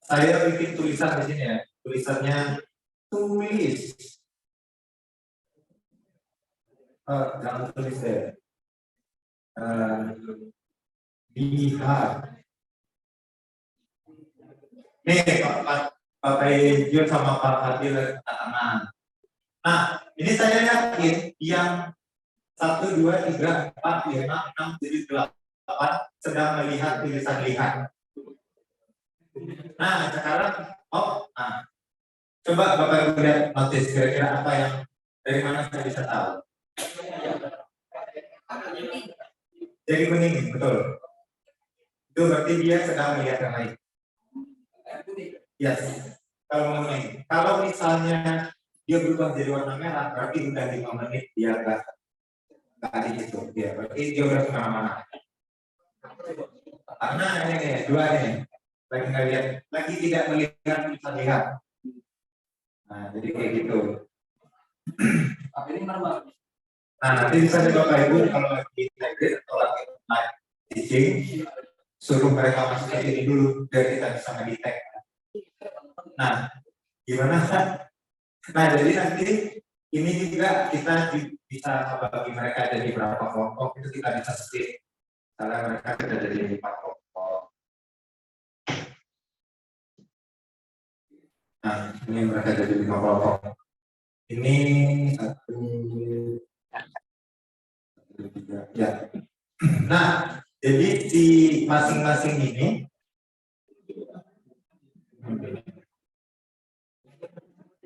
Saya bikin tulisan di sini ya. Tulisannya tulis. Jangan tulis deh. Lihat. Nih Pak Ejun sama Pak Fadil tangan. Nah, ini saya yakin yang 1, 2, 3, 4, 5, 6, 7, 8 sedang melihat tulisan lihat. Nah, sekarang coba Bapak Ibu lihat notis kira-kira apa yang dari mana saya bisa tahu. Jadi kuning, betul. Itu berarti dia sedang melihat yang lain. Yes. Kalau kuning. Kalau misalnya dia berubah jadi warna merah, berarti udah 5 menit dia nggak di situ. Ya, berarti dia udah kemana-mana. Karena ini 2 nih. Lagi nggak lihat, lagi tidak melihat bisa lihat. Nah, jadi kayak gitu. Nah, nanti bisa Bapak Ibu kalau lagi hybrid atau lagi live teaching, suruh mereka masuk ke sini dulu biar kita bisa ngedetect. Nah, gimana? Nah, jadi nanti ini juga kita bisa bagi mereka jadi berapa kelompok itu kita bisa split. Karena mereka sudah jadi 5 kelompok. Nah, ini mereka jadi 5 kelompok. Ini 1, 2, 3, ya. Nah, jadi di masing-masing ini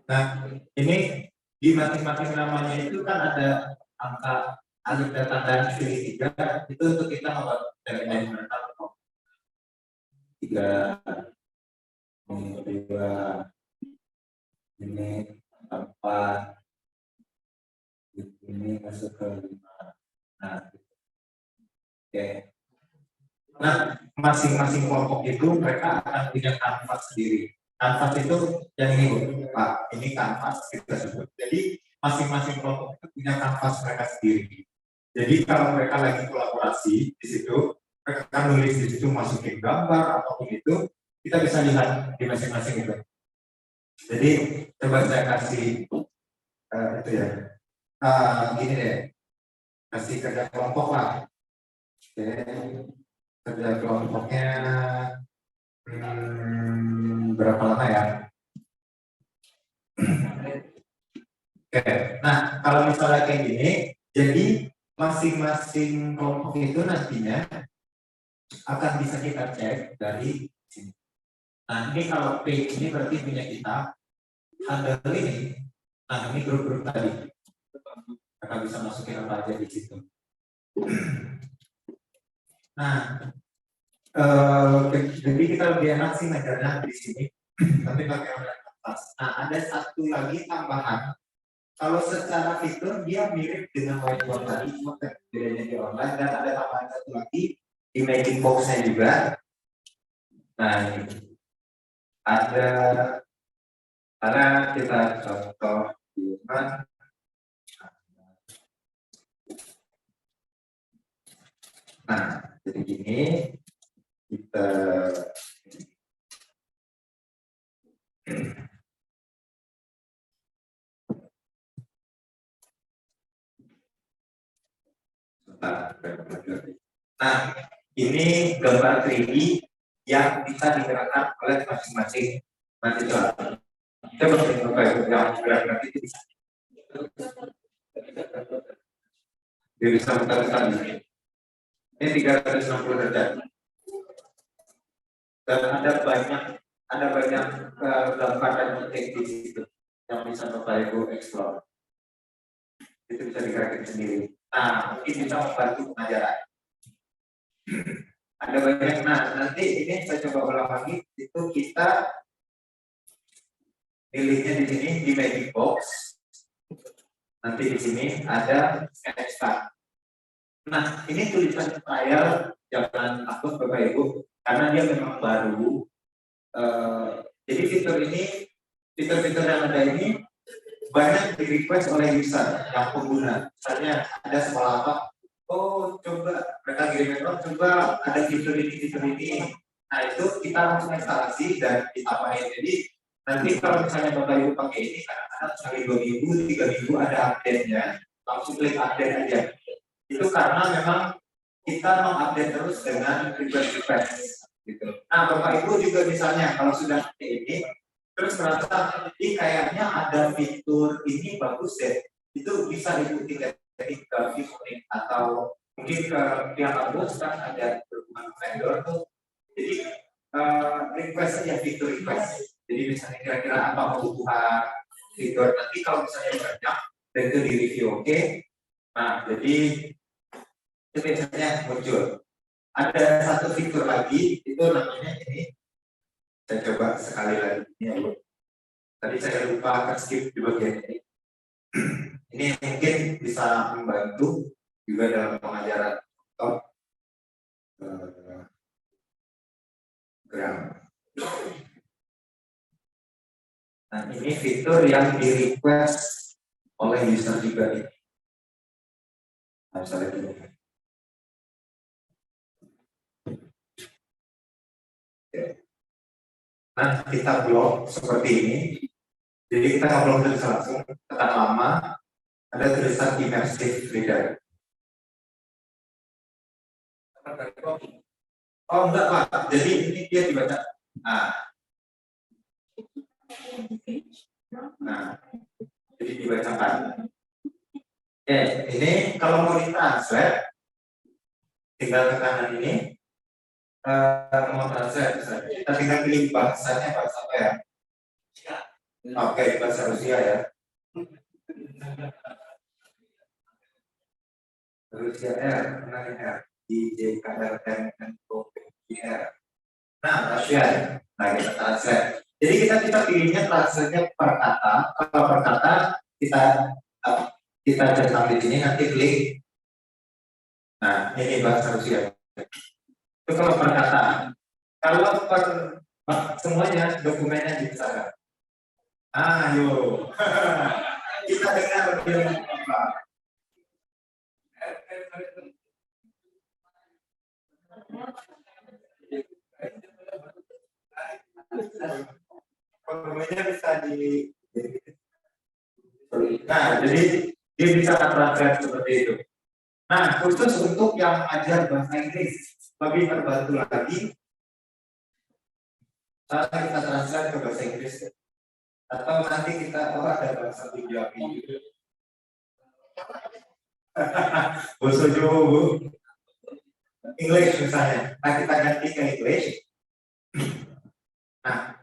nah, ini di masing-masing namanya itu kan ada angka ada tanda segitiga itu untuk kita membuat dari mental tiga ini dua ini empat ini masuk ke lima. Nah, oke. Nah, masing-masing kelompok itu mereka akan punya kanvas sendiri. Kanvas itu yang ini, Pak. Ini kanvas kita sebut. Jadi masing-masing kelompok itu punya kanvas mereka sendiri. Jadi kalau mereka lagi kolaborasi di situ, mereka akan nulis di situ, masukin gambar apapun itu, kita bisa lihat di masing-masing itu. Jadi coba saya kasih itu ya. Gini deh, kasih kerja kelompok lah. Oke, kerja kelompoknya berapa lama ya? Oke, nah kalau misalnya kayak gini, jadi masing-masing kelompok itu nantinya akan bisa kita cek dari sini. Nah ini kalau P ini berarti punya kita, handle ini, nah ini grup-grup tadi, kita bisa masukin apa aja di situ. Nah, jadi kita lebih enak sih ngajarnya di sini, tapi pakai online class. Nah ada satu lagi tambahan. Kalau secara fitur dia mirip dengan whiteboard tadi, cuma bedanya di online dan ada tambahan satu lagi di making box-nya juga. Nah ini ada, karena kita contoh di mana. Nah jadi gini kita nah, ini gambar 3D yang bisa digerakkan oleh masing-masing mahasiswa. Kita coba yang gerak-gerak itu bisa. Dia bisa putar-putar di sini. Ini 360 derajat. Dan ada banyak gambar dan teks di situ yang bisa Bapak Ibu explore. Itu bisa digerakin sendiri. Nah, mungkin bisa membantu pengajaran. Ada banyak. Nah, nanti ini saya coba ulang lagi. Itu kita pilihnya di sini di magic box. Nanti di sini ada extra. Nah, ini tulisan trial jangan takut Bapak Ibu karena dia memang baru. Jadi fitur yang ada ini banyak di request oleh user yang pengguna. Misalnya ada sekolah apa, oh coba mereka kirim coba ada fitur ini. Nah itu kita langsung instalasi dan ditambahin. Jadi nanti kalau misalnya Bapak Ibu pakai ini kadang-kadang sekali 2 minggu, 3 minggu ada update-nya, langsung klik update aja. Itu karena memang kita mengupdate terus dengan request gitu. Nah Bapak Ibu juga misalnya kalau sudah pakai ini terus merasa ini kayaknya ada fitur ini bagus deh, itu bisa ikuti ke Vivonic atau mungkin ke pihak kampus kan ada berhubungan vendor tuh, jadi request aja fitur request. Jadi misalnya kira-kira apa kebutuhan fitur, nanti kalau misalnya banyak dan itu di review oke. Nah jadi itu biasanya muncul. Ada satu fitur lagi itu namanya ini. Saya coba sekali lagi ini. Tadi saya lupa skip di bagian ini. Ini mungkin bisa membantu juga dalam pengajaran gram. Nah ini fitur yang di request oleh user juga ini. Nah, misalnya gini. Nah kita blok seperti ini. Jadi kita nggak perlu tulis langsung, tekan lama, ada tulisan immersive reader. Oh enggak Pak, jadi ini dia dibaca. Nah, jadi dibacakan. Ini kalau mau ditranslate, tinggal ke kanan ini, mau translate, kita tinggal pilih bahasanya bahasa apa ya? Oke, bahasa Rusia ya. Rusia R, mana R? I, J, K, L, M, N, O, P, Q, R. Nah, Rusia. Nah, kita translate. Jadi kita pilihnya translate per kata. Kalau per kata kita centang di sini, nanti klik. Nah, ini bahasa Rusia. Itu kalau per kata. Kalau per semuanya dokumennya dibesarkan. Ayo, kita dengar film apa? Volumenya bisa di. Nah, jadi dia bisa translate seperti itu. Nah, khusus untuk yang ajar bahasa Inggris lebih terbantu lagi. Saat kita translate ke bahasa Inggris, atau nanti kita ada bahasa video gitu. Bahasa Jawa, Bu. English misalnya. Nah, kita ganti ke English. Nah,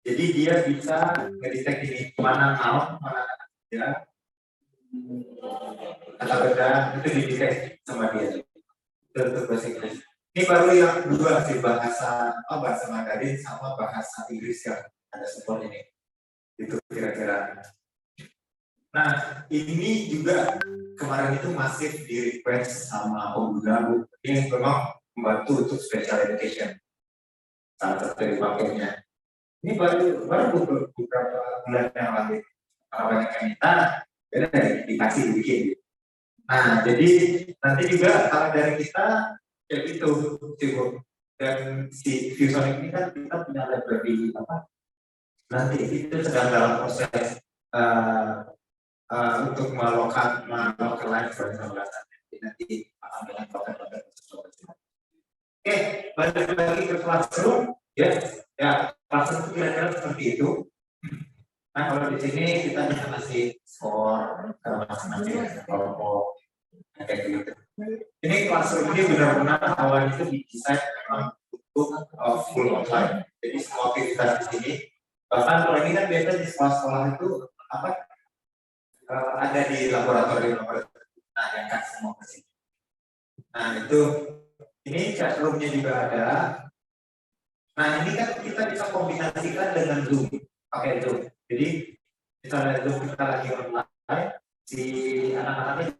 jadi dia bisa ngedetek ini mana noun, mana ya, kata benda itu didetek sama dia. Untuk bahasa Inggris. Ini baru yang dua sih, bahasa Mandarin sama bahasa Inggris yang ada support ini. Itu kira-kira. Nah, ini juga kemarin itu masif di request sama pengguna ini memang membantu untuk special education. Salah satu dari paketnya. Ini baru beberapa bulan yang lalu. Kalau banyak yang minta, ya dikasih bikin. Nah, jadi nanti juga kalau dari kita kayak gitu, dan si ViewSonic ini kan kita punya library apa? Nanti itu sedang dalam proses untuk melokalize nanti akan dengan konten-konten. Oke, balik lagi ke classroom, ya classroom itu kira-kira seperti itu. Nah, kalau di sini kita bisa kasih skor ke masing-masing kelompok kayak gitu. Ini classroom ini benar-benar awalnya itu didesain memang untuk full online. Jadi semua aktivitas di sini, bahkan kalau ini kan biasanya di sekolah-sekolah itu apa ada di laboratorium. Nah, yang kan semua ke sini. Nah, itu ini chatroomnya juga ada. Nah, ini kan kita bisa kombinasikan dengan Zoom, pakai Zoom. Jadi misalnya Zoom kita lagi online, si anak-anaknya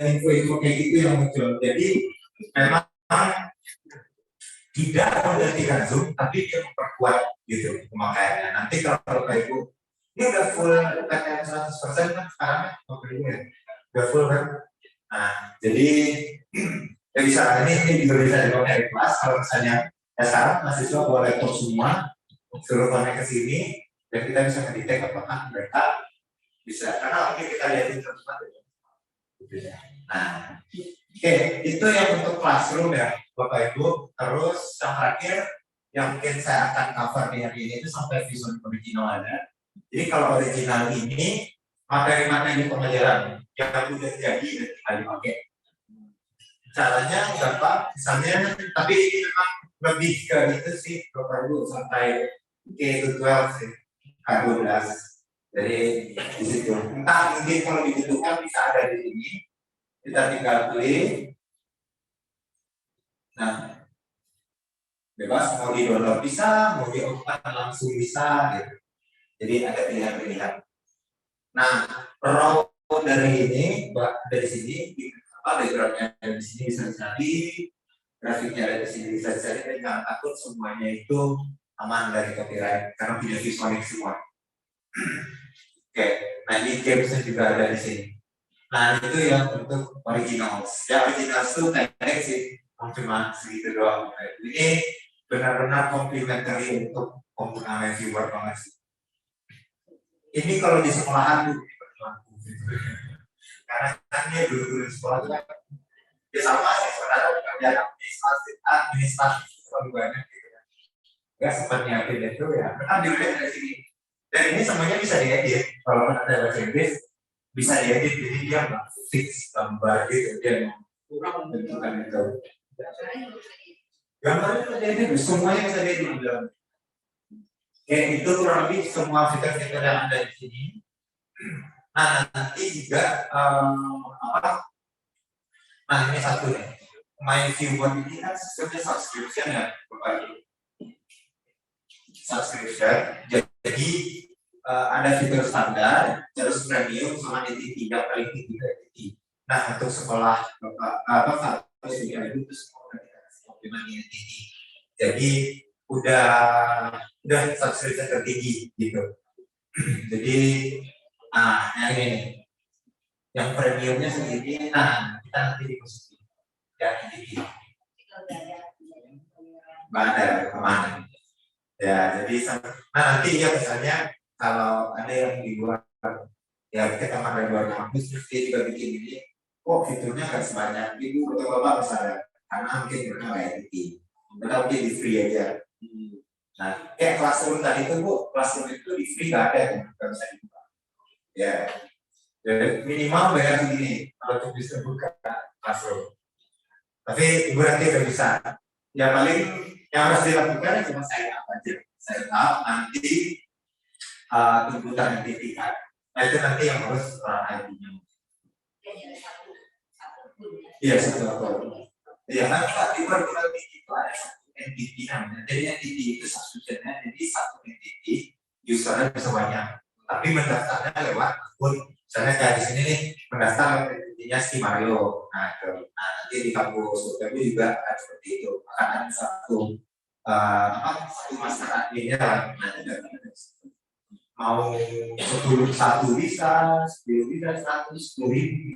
info-info kayak gitu yang muncul. Jadi memang tidak menggantikan Zoom, tapi dia memperkuat gitu pemakaiannya. Nanti kalau Bapak Ibu ini udah full PTM 100% kan sekarang Bapak Ibu ya, udah full kan. Nah, jadi ya bisa ini juga bisa dipakai di kelas. Kalau misalnya ya sekarang mahasiswa bawa laptop semua, suruh connect ke sini, dan kita bisa mendetek apakah mereka bisa. Karena mungkin kita lihatin terus-terus. Nah, oke, itu yang untuk classroom ya, Bapak Ibu. Terus yang terakhir yang mungkin saya akan cover di hari ini itu sampai visual original ada. Jadi kalau original ini materi-materi pembelajaran yang sudah jadi dan tinggal dipakai. Caranya gampang, misalnya, tapi ini memang lebih ke itu sih, Bapak Ibu sampai K-12 sih, K12. Jadi di situ. Entah mungkin kalau dibutuhkan bisa ada di sini. Kita tinggal klik. Nah, bebas mau di download bisa, mau di open langsung bisa gitu. Jadi ada pilihan-pilihan. Nah, raw dari ini, dari sini, backgroundnya dari sini bisa dicari, grafiknya dari sini bisa dicari, dan jangan takut semuanya itu aman dari copyright karena punya ViewSonic semua. Oke, Nah, ini capsnya juga ada di sini. Nah, itu yang untuk originals. Ya, originals itu pendek sih, cuma segitu doang. Ini benar-benar complementary untuk penggunaan viewer banget sih. Ini kalau di sekolahan tuh, karena kan dia dulu di sekolah itu kan ya sama sih sebenarnya pekerjaan administratif terlalu banyak gitu ya. Ya sempat nyiapin itu ya, benar dilihat dari sini. Dan ini semuanya bisa diedit. Kalau ada bahasa Inggris bisa diedit, jadi dia nggak fix gambar gitu, dia kurang bentukan itu. Gambarnya bisa diedit, semuanya bisa diedit. Kayak itu kurang lebih semua fitur-fitur yang ada di sini. Nah, nanti juga apa? Nah, ini satu nih. My Viewer ini kan sistemnya subscription ya, Bapak. Subscription. Jadi ada fitur standar, terus premium sama DTT, yang paling tinggi DTT. Nah, untuk sekolah Bapak harus itu sekolah dengan DTT. Jadi udah subscription tertinggi gitu. Jadi yang ini yang premiumnya segini, nah kita nanti di posisi yang ini nggak ada kemana ya. Jadi nanti ya misalnya kalau ada yang di luar ya kita makan di luar kampus terus dia juga bikin ini, kok fiturnya nggak sebanyak ibu atau bapak misalnya, karena mungkin mereka nggak edit, mereka mungkin di free aja. Nah, kayak Classroom tadi itu Bu, Classroom itu di free nggak ada, nggak bisa dibuka. Ya, jadi minimal bayar segini kalau bisa buka Classroom. Tapi Ibu nanti udah bisa. Ya paling yang harus dilakukan cuma sign up aja. Sign up nanti tunggu terhentikan. Nah itu nanti yang harus ID-nya. Iya satu akun. Iya nanti di profil itu ada satu entity namanya. Jadi entity itu subscription-nya, jadi satu entity usernya bisa banyak. Tapi mendaftarnya lewat akun. Misalnya kayak di sini nih mendaftar entity-nya si Mario. Nah, nanti di kampus tapi juga ada seperti itu. Akan ada satu masyarakat ini lah. Mau 10 satu bisa, 10 bisa, 100, 10.000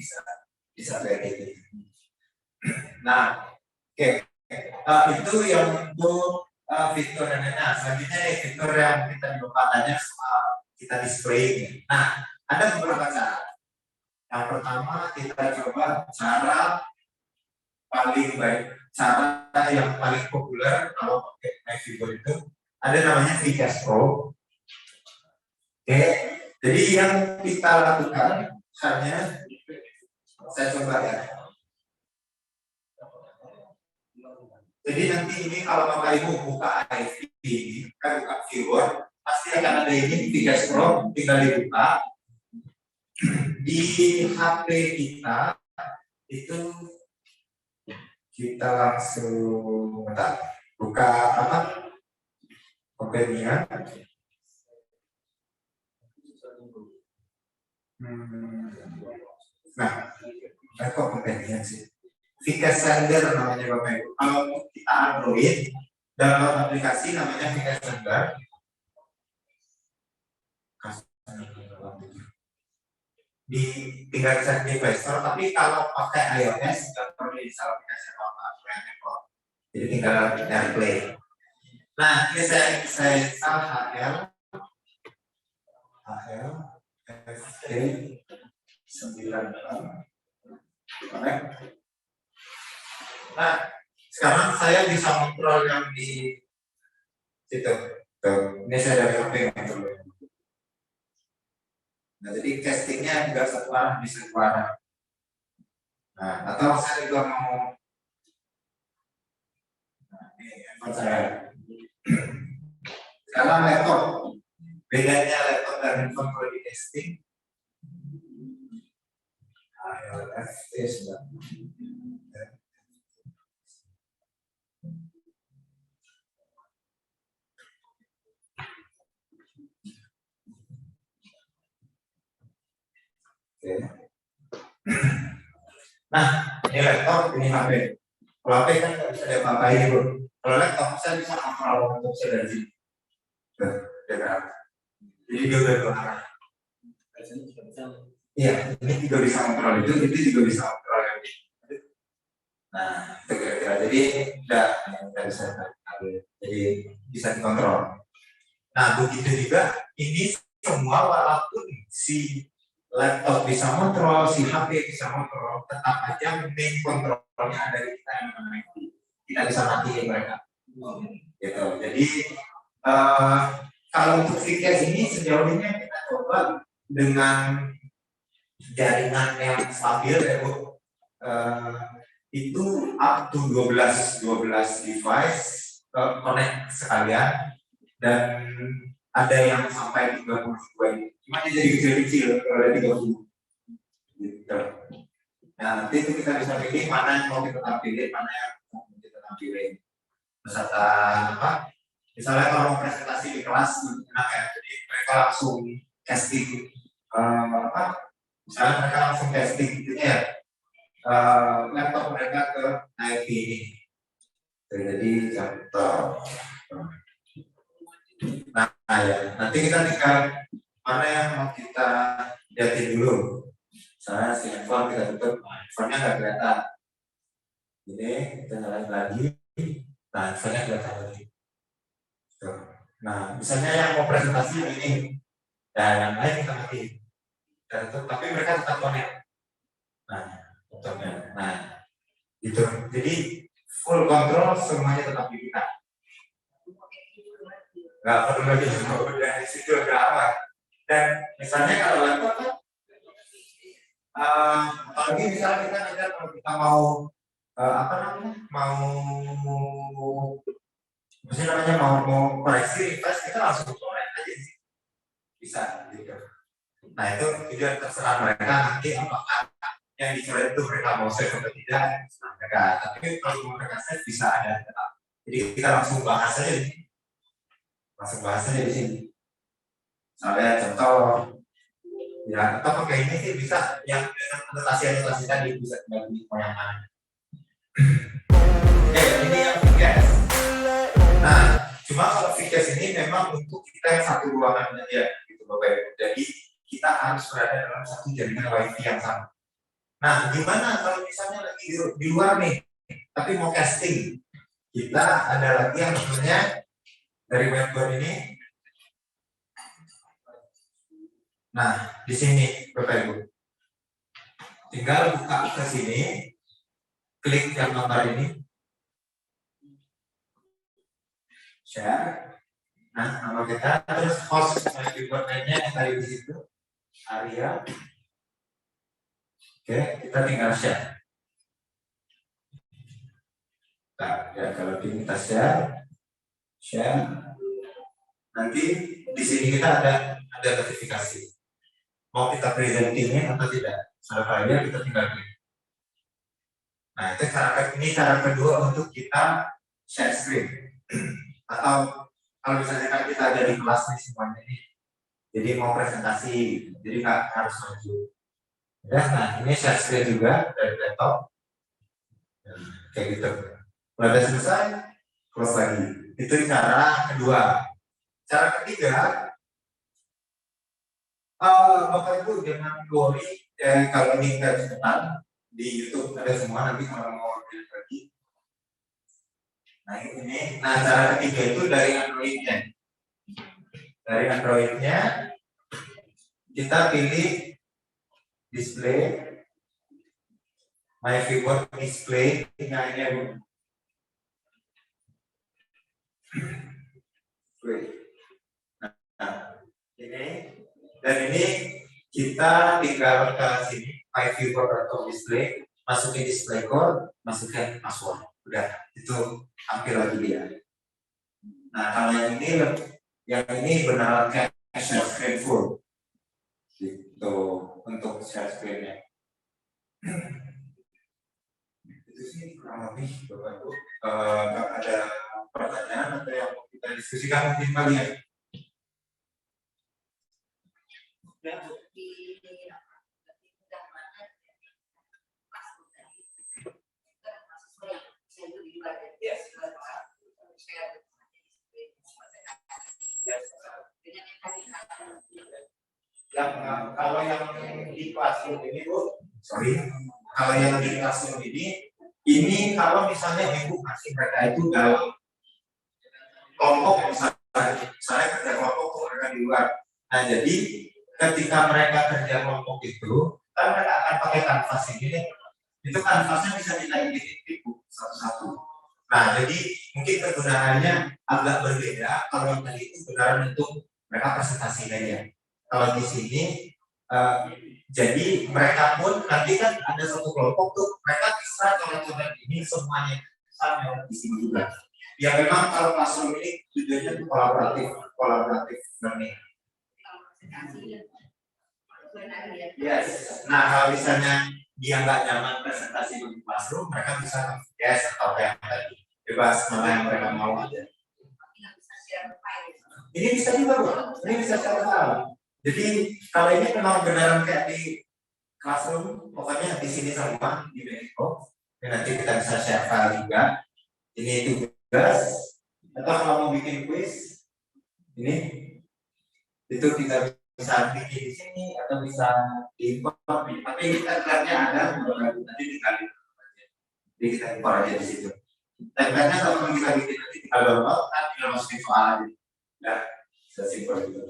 bisa kayak gitu. Nah, oke. Itu yang untuk fitur dan lainnya. Selanjutnya fitur yang kita dibukakannya kita display. Nah, ada beberapa cara. Yang pertama kita coba cara paling baik, cara yang paling populer kalau pakai My Viewer itu ada namanya Vcast Pro. Oke, jadi yang kita lakukan misalnya saya coba ya. Jadi nanti ini kalau Bapak Ibu buka IFB ini, kan buka viewer, pasti akan ada ini Vcast Pro, tinggal dibuka. Di HP kita itu kita langsung buka apa? Companion. Nah, kok Companion sih? Vcast Sender namanya Bapak Ibu. Kalau kita Android, download aplikasi namanya Vcast Sender. Tinggal bisa di Play Store, tapi kalau pakai iOS nggak perlu install aplikasi apa-apa. Jadi tinggal AirPlay. Nah, ini saya install FT 96. Nah, sekarang saya bisa kontrol yang di situ. Tuh, ini saya dari HP kontrol. Nah, jadi castingnya juga satu arah bisa dua arah. Nah, atau saya juga mau ini handphone saya. Sekarang laptop. Bedanya laptop dan handphone kalau di casting. FT sudah. Nah, ini laptop, ini HP. Kalau HP kan nggak bisa apa-apa ini bro. Kalau laptop saya bisa kontrol untuk saya dari sini. Jadi dia udah dua arah. Iya, ini juga bisa kontrol itu juga bisa kontrol yang ini. Nah, itu kira-kira. Jadi udah bisa jadi bisa dikontrol. Nah, begitu juga ini semua walaupun si laptop bisa kontrol, si HP bisa kontrol, tetap aja main kontrolnya ada di kita yang namanya. Kita bisa matiin mereka. Gitu. Jadi kalau untuk VCAS ini sejauh ini kita coba dengan jaringan yang stabil ya Bu. Itu up to 12 device connect sekalian dan ada yang sampai 32 ini. Cuma dia jadi kecil-kecil kalau ada 30. Gitu. Nah, nanti itu kita bisa pilih mana yang mau kita tampilin, mana yang mau kita tampilin. Misalkan apa? Misalnya kalau presentasi di kelas, enak ya, jadi mereka langsung casting apa? Misalnya mereka langsung casting gitu ya. Laptop mereka ke IP ini. Jadi contoh. Nah, ya, nanti kita tinggal mana yang mau kita lihatin dulu. Misalnya si handphone kita tutup, handphonenya nggak kelihatan. Ini kita nyalain lagi, nah handphonenya kelihatan lagi. Nah, misalnya yang mau presentasi ini, dan yang lain kita mati. Tapi mereka tetap connect. Nah, contohnya. Nah, gitu. Jadi full control semuanya tetap di kita. Nggak perlu lagi udah di situ udah aman. Dan misalnya kalau laptop kan, apalagi misalnya kita ada kalau kita mau apa namanya mau koreksi refresh kita langsung koreksi aja sih bisa gitu. Nah itu juga terserah mereka nanti apakah yang dicoret itu mereka mau save atau tidak mereka. Tapi kalau mereka save bisa ada tetap. Jadi kita langsung bahas aja di sini. Di sini. Misalnya contoh ya atau pakai ini sih bisa yang anotasi tadi bisa dibagi mau yang mana. Oke, ini yang VCAS. Nah, cuma kalau VCAS ini memang untuk kita yang satu ruangan aja gitu Bapak Ibu. Jadi kita harus berada dalam satu jaringan WiFi yang sama. Nah, gimana kalau misalnya lagi di luar nih, tapi mau casting? Kita ada lagi yang namanya dari webboard ini. Nah, di sini Bapak Ibu. Tinggal buka ke sini, klik yang nomor ini. Share. Nah, nama kita terus host webboard-nya yang tadi di situ. Area. Oke, kita tinggal share. Nah, ya kalau kita share, nanti di sini kita ada notifikasi. Mau kita presentingin atau tidak? Misalnya kita tinggal klik. Nah, itu cara kedua untuk kita share screen. Atau kalau misalnya kita ada di kelas nih semuanya ini, jadi mau presentasi, jadi nggak harus maju. Ya, nah ini share screen juga dari laptop, kayak gitu. Kalau udah selesai, close lagi. Itu cara kedua. Cara ketiga, Bapak Ibu jangan worry kalau ini nggak cepetan di YouTube ada semua nanti kalau mau lihat lagi. Nah ini, nah cara ketiga itu dari Androidnya. Dari Androidnya kita pilih display, my keyboard display, nah ini Bu. Nah, ini dan ini kita tinggal ke sini my keyboard atau display, masukin display code, masukin password, udah itu tampil lagi dia. Nah kalau yang ini benar kayak share screen full gitu untuk share screennya. Itu sih kurang lebih Bapak Ibu. Ada pertanyaan atau yang mau kita diskusikan mungkin kalian? Yang kalau yang di classroom ini Bu, sorry, kalau yang di classroom ini kalau misalnya ibu kasih mereka itu dalam kelompok misalnya kerja kelompok tuh mereka di luar. Nah jadi ketika mereka kerja kelompok itu, kan mereka akan pakai kanvas ini nih. Itu kanvasnya bisa kita edit satu-satu. Nah jadi mungkin kegunaannya agak berbeda. Kalau yang tadi itu benar untuk mereka presentasi aja. Kalau di sini jadi mereka pun nanti kan ada satu kelompok tuh mereka bisa coret-coret ini semuanya sama di sini juga. Ya memang kalau classroom ini tujuannya itu kolaboratif learning. Yes. Nah kalau misalnya dia nggak nyaman presentasi di classroom, mereka bisa yes atau kayak tadi bebas mana yang mereka mau aja. Ini bisa juga Bu. Ini bisa share file. Jadi kalau ini memang beneran kayak di classroom, pokoknya di sini semua di Mexico. Dan nanti kita bisa share file juga. Ini tugas. Atau kalau mau bikin quiz, ini itu kita bisa bikin di sini atau bisa di import. Tapi template-nya ada, nanti dikali. Jadi kita import aja di situ. Template-nya kalau kita bikin nanti tinggal download, kan tinggal masukin soal aja. Nah, sesimpel itu.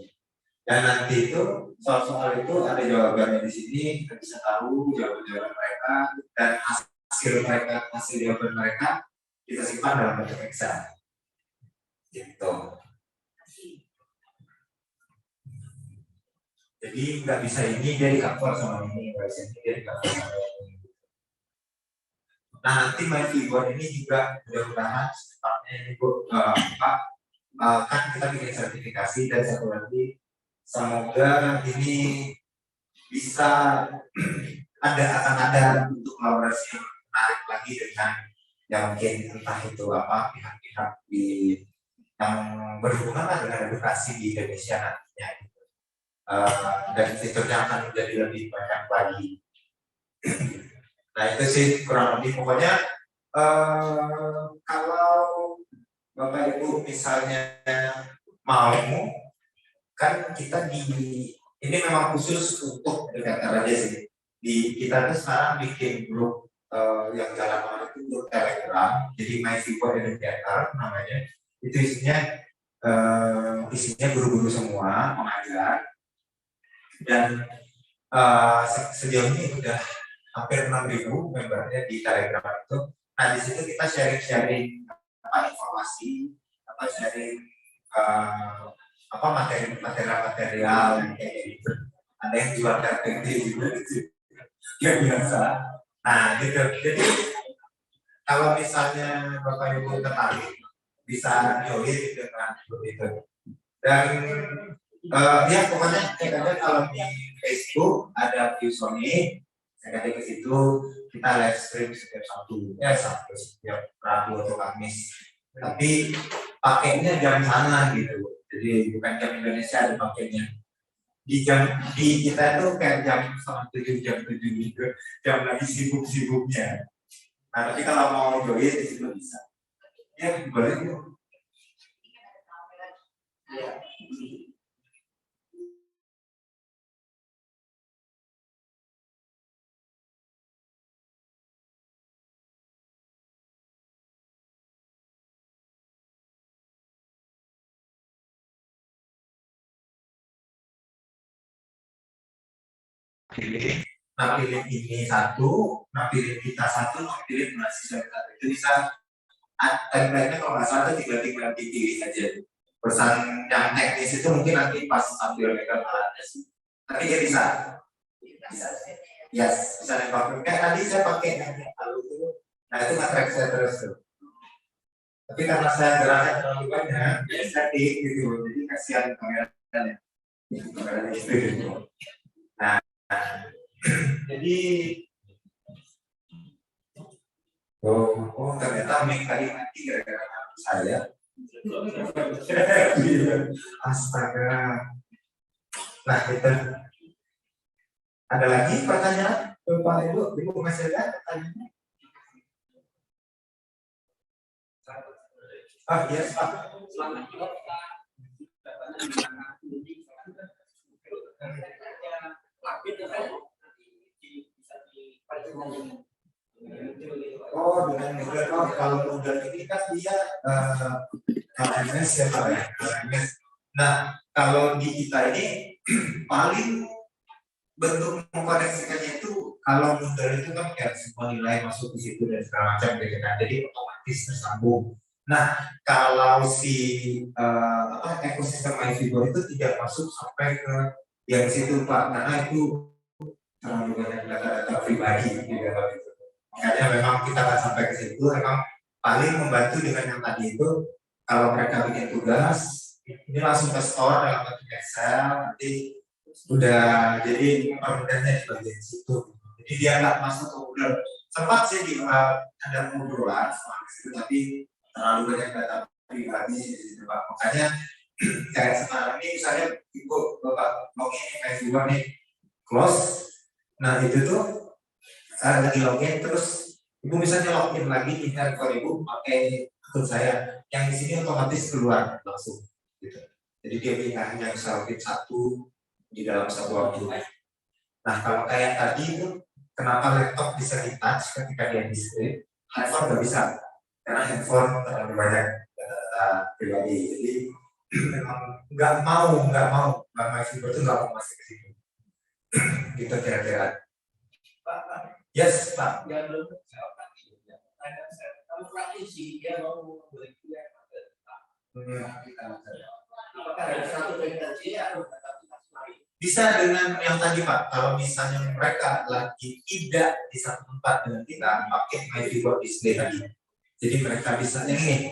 Dan nanti itu soal-soal itu ada jawabannya di sini, kita bisa tahu jawaban mereka dan hasil jawaban mereka kita simpan dalam bentuk Excel. Gitu. Jadi nggak bisa ini jadi cover sama ini, nggak bisa ini jadi cover sama ini. Nah nanti My Figure ini juga mudah-mudahan secepatnya ini Bu, kan kita bikin sertifikasi dan satu lagi semoga ini bisa akan ada untuk kolaborasi yang menarik lagi dengan yang mungkin entah itu apa pihak-pihak yang berhubungan dengan edukasi di Indonesia nantinya. Dan fiturnya akan menjadi lebih banyak lagi. Nah itu sih kurang lebih pokoknya kalau Bapak Ibu misalnya mau kan kita ini memang khusus untuk educator aja sih. Kita tuh sekarang bikin grup yang jalan itu grup Telegram, jadi My Figure Educator namanya. Itu isinya guru-guru semua mengajar dan sejauh ini udah hampir 6.000 membernya di Telegram itu. Nah di situ kita sharing informasi atau sharing material yang kayak gitu. Ada yang jual TPT juga gitu. Yang biasa. Nah gitu. Jadi kalau misalnya Bapak Ibu tertarik bisa join dengan grup itu. Dan ya pokoknya cek aja kalau di Facebook ada view Sony, saya ke situ kita live stream setiap Sabtu, setiap Rabu atau Kamis. Tapi pakainya jam sana gitu, jadi bukan jam Indonesia dipakainya. Di kita itu kayak jam 7 gitu, jam lagi sibuk-sibuknya. Nah tapi kalau mau join di situ bisa. Ya boleh yuk. Ya. Pilih ini satu, pilih kita satu, pilih mahasiswa satu. Itu bisa template-nya kalau nggak salah tinggal dipilih aja. Pesan yang teknis itu mungkin nanti pas sambil mereka alatnya sih. Tapi dia bisa. Yes, bisa nembak. Kayak tadi saya pakai yang lalu itu, nah itu nge-track saya terus tuh. Tapi karena saya geraknya terlalu banyak, ya static gitu, jadi kasihan kameranya. Kameranya itu. Nah, jadi ternyata mic tadi mati gara-gara saya. Astaga. Nah itu ada lagi pertanyaan Bapak Ibu masih ada pertanyaannya? Yes Pak. Oh, dengan Moodle. Oh, kalau Moodle ini kan dia LMS ya Pak ya, LMS. Nah, kalau di kita ini paling bentuk mengkoneksikannya itu kalau Moodle itu kan kayak semua nilai masuk ke situ dan segala macam gitu kan, jadi otomatis tersambung. Nah, kalau si ekosistem MyFigure itu tidak masuk sampai ke yang situ Pak, karena itu terlalu banyak data-data pribadi di dalam itu. Makanya memang kita akan sampai ke situ, memang paling membantu dengan yang tadi itu, kalau mereka bikin tugas, ini langsung ke store dalam bentuk Excel, nanti udah jadi permudahnya di bagian situ. Jadi dia nggak masuk ke Moodle. Sempat sih di ada Moodle-an, tapi terlalu banyak data pribadi di situ Pak. Makanya kayak sekarang ini misalnya ibu bapak login kayak juga nih close, nah itu tuh lagi login terus ibu misalnya login lagi di handphone ibu pakai akun saya, yang di sini otomatis keluar langsung gitu. Jadi dia bisa hanya bisa login satu di dalam satu waktu. Nah kalau kayak tadi itu kenapa laptop bisa di touch ketika dia display, handphone nggak bisa karena handphone terlalu banyak data pribadi. Jadi memang nggak mau MyFigure itu nggak mau masuk ke situ. Gitu kira-kira. Yes Pak. Ya belum kalau praktisi dia mau membeli yang apakah ada satu preferensi atau lain? Bisa dengan yang tadi Pak, kalau misalnya mereka lagi tidak di satu tempat dengan kita, pakai MyFigure display tadi. Jadi mereka bisa ini.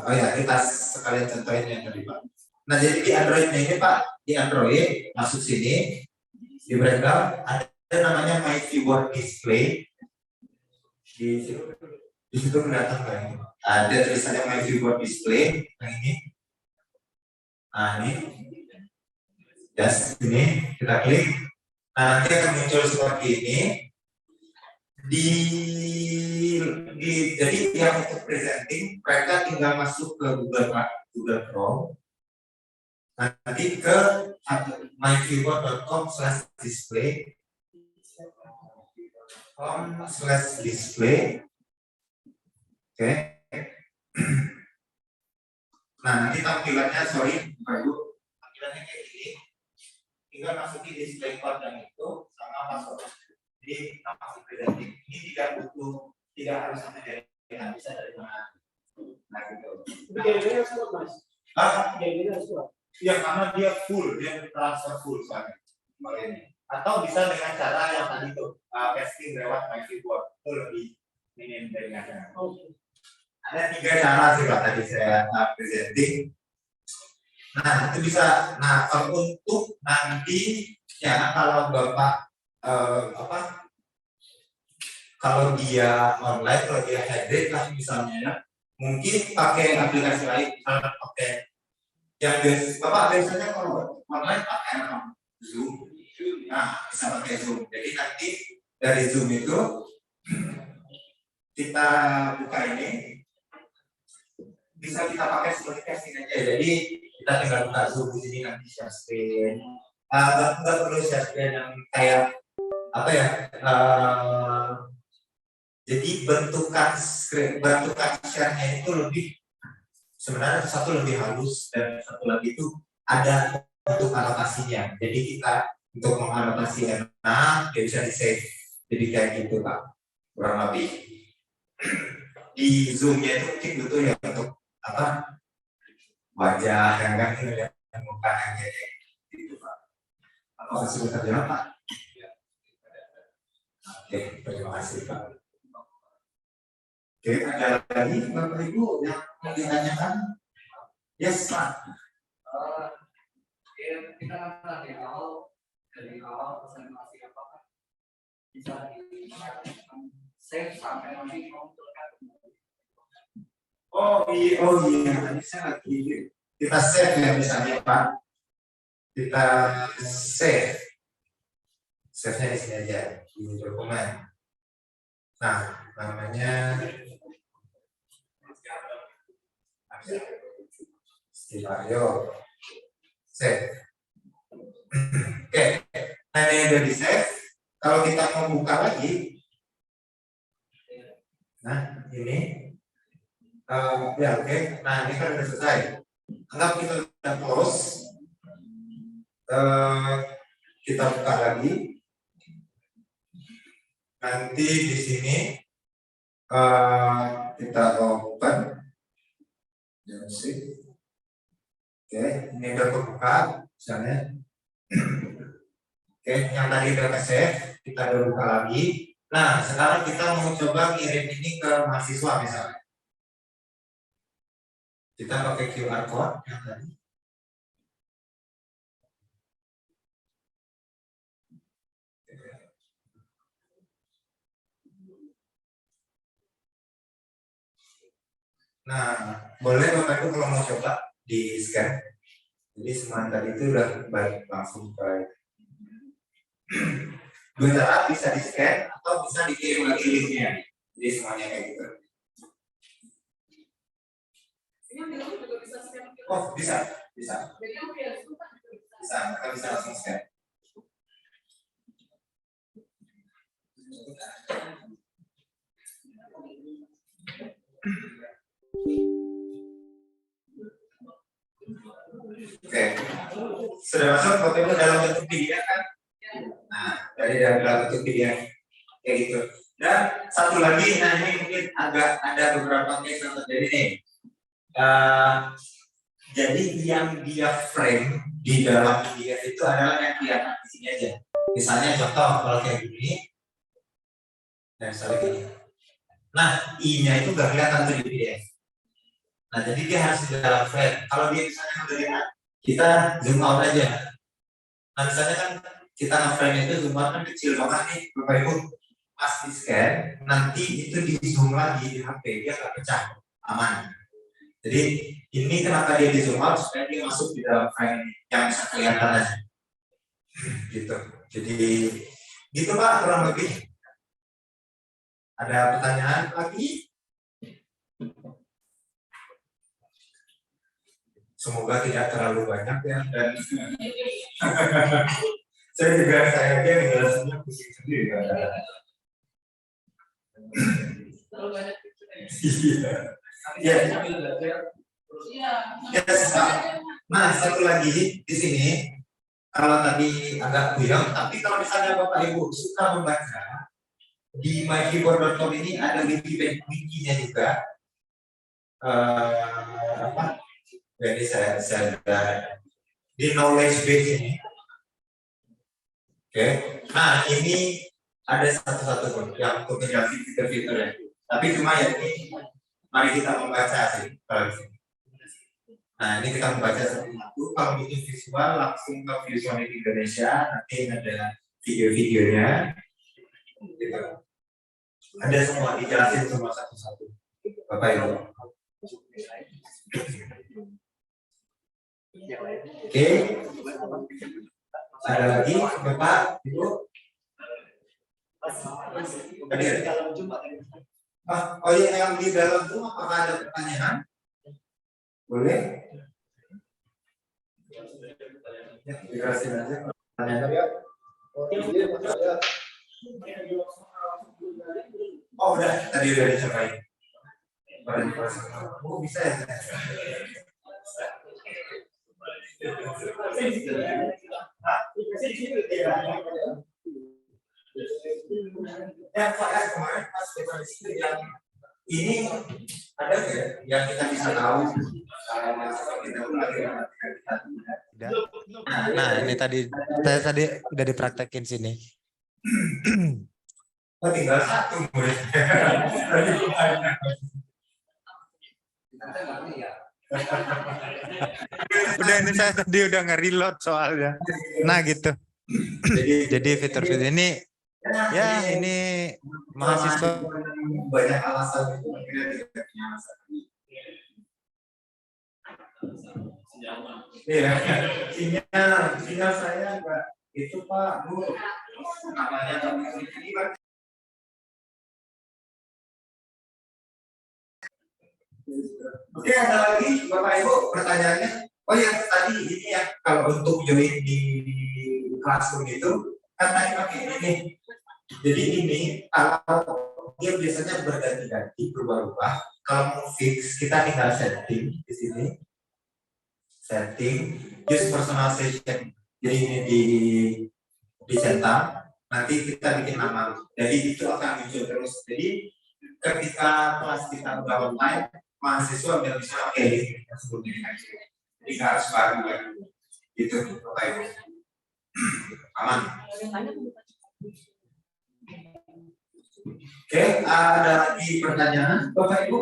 Oh ya, kita sekalian contohin yang tadi Pak. Nah jadi di Android ini Pak, di Android masuk sini, di breakdown ada namanya MyFigure display. Di situ mendatang ini. Ada tulisannya MyFigure display yang ini. Nah ini, ini kita klik. Nah nanti akan muncul seperti ini. Jadi yang untuk presenting mereka tinggal masuk ke Google Chrome, nanti ke myfigure.com/display, oke. Nah nanti tampilannya tampilannya kayak gini, tinggal masukin display code yang itu sama password. Jadi langsung presenting. Ini tidak harus sampai dari bisa dari mana. Nah gitu. Jadi harus Mas. Jadi harus. Ya karena dia full, dia transfer full soalnya. Ini. Atau bisa dengan cara yang tadi tuh casting lewat MyFigure itu lebih minim dari ada. Ada 3 cara sih Pak tadi saya presenting. Nah itu bisa. Nah kalau untuk nanti ya kalau Bapak kalau dia online, kalau dia hybrid lah misalnya, mungkin pakai aplikasi lain, misalnya pakai yang Bapak biasanya kalau online pakai Zoom. Nah bisa pakai Zoom. Jadi nanti dari Zoom itu kita buka ini, bisa kita pakai sebagai casting aja. Jadi kita tinggal buka Zoom di sini nanti share screen. Nggak perlu share screen yang kayak apa ya, jadi bentukan share-nya itu lebih, sebenarnya satu lebih halus dan satu lagi itu ada untuk anotasinya. Jadi kita untuk menganotasi enak, dia bisa di save. Jadi kayak gitu Pak, kurang lebih. Di Zoom-nya itu mungkin butuh ya untuk apa, wajah yang kan ya, muka yang gitu Pak. Apakah sudah terjawab Pak? Oke, terima kasih Pak. Oke, ada lagi Bapak Ibu yang mau ditanyakan? Yes Pak. Kita dari awal presentasi apa bisa di save sampai nanti Oh iya, bisa lagi. Kita save ya misalnya Pak. Kita save. Save-nya di sini aja di dokumen. Nah, namanya skenario save. Oke, nah ini udah di save. Kalau kita mau buka lagi, nah ini, ya oke. Nah ini kan udah selesai. Anggap kita udah close. Kita buka lagi. Nanti di sini kita open. Oke, ini udah terbuka, misalnya. Oke, yang tadi udah save, kita udah buka lagi. Nah, sekarang kita mau coba kirim ini ke mahasiswa misalnya. Kita pakai QR code yang tadi. Nah, boleh Bapak Ibu kalau mau coba di scan. Jadi semua tadi itu udah balik langsung ke dua cara, bisa di scan atau bisa dikirim lagi linknya. Jadi semuanya kayak gitu. Oh bisa. Bisa, kita bisa langsung scan. Oke, sudah masuk fotonya dalam bentuk PDF kan? Nah, dari dalam bentuk PDF kayak gitu. Dan satu lagi, nah ini mungkin agak ada beberapa case yang terjadi nih. Jadi yang dia frame di dalam PDF itu adalah yang kelihatan di sini aja. Misalnya contoh kalau kayak gini, dan misalnya gini. Nah, I-nya itu nggak kelihatan tuh di PDF. Nah, jadi dia harus di dalam frame. Kalau dia misalnya melihat, kita zoom out aja. Nah, misalnya kan kita nge-frame itu zoom out kan kecil banget nih, Bapak Ibu. Pas di scan, nanti itu di zoom lagi di HP, dia nggak pecah, aman. Jadi ini kenapa dia di zoom out supaya dia masuk di dalam frame ini yang bisa kelihatan aja. Gitu. Jadi gitu Pak kurang lebih. Ada pertanyaan lagi? Semoga tidak terlalu banyak ya dan saya ngejelasinnya pusing sendiri. Iya. Nah, satu lagi di sini kalau tadi agak buyang, tapi kalau misalnya Bapak Ibu suka membaca di mykeyboard.com ini ada wikinya juga. Jadi saya di knowledge base ini. Oke. Nah, ini ada satu-satu pun yang untuk menjelaskan fitur-fiturnya. Tapi cuma ya ini mari kita membaca sih. Nah, ini kita membaca satu-satu. Kalau butuh visual langsung ke Viewsonic Indonesia, nanti ada video-videonya. Gitu. Ada semua dijelasin semua satu-satu. Bapak Ibu. Oke. Ada lagi Bapak Ibu? Oh iya, yang di dalam itu apakah ada pertanyaan? Boleh? Ya, dikasih aja pertanyaan ya. Oh udah, tadi udah dicobain. Oh bisa ya? Yang saya kemarin pas yang ini ada nggak yang kita bisa tahu Nah, ini tadi saya tadi udah dipraktekin sini. Oh, tinggal satu murid. Udah ini saya tadi udah nge-reload soalnya. Nah gitu. Jadi fitur-fitur ini ya ini mahasiswa banyak alasan itu tidak punya alasan. Iya, sinyal saya enggak itu Pak Bu. Namanya ini Pak. Oke, ada lagi Bapak Ibu pertanyaannya? Oh ya tadi ini ya kalau untuk join di classroom itu kan tadi pakai ini Jadi ini kalau dia biasanya berganti-ganti, berubah-ubah. Kalau mau fix, kita tinggal setting di sini. Setting, use personalization. Jadi ini dicentang, nanti kita bikin nama. Jadi itu akan muncul terus. Jadi ketika kelas kita udah online, mahasiswa udah bisa pakai link tersebut. Jadi nggak harus baru lagi. Itu baik. Aman. Oke, ada lagi pertanyaan, Bapak Ibu?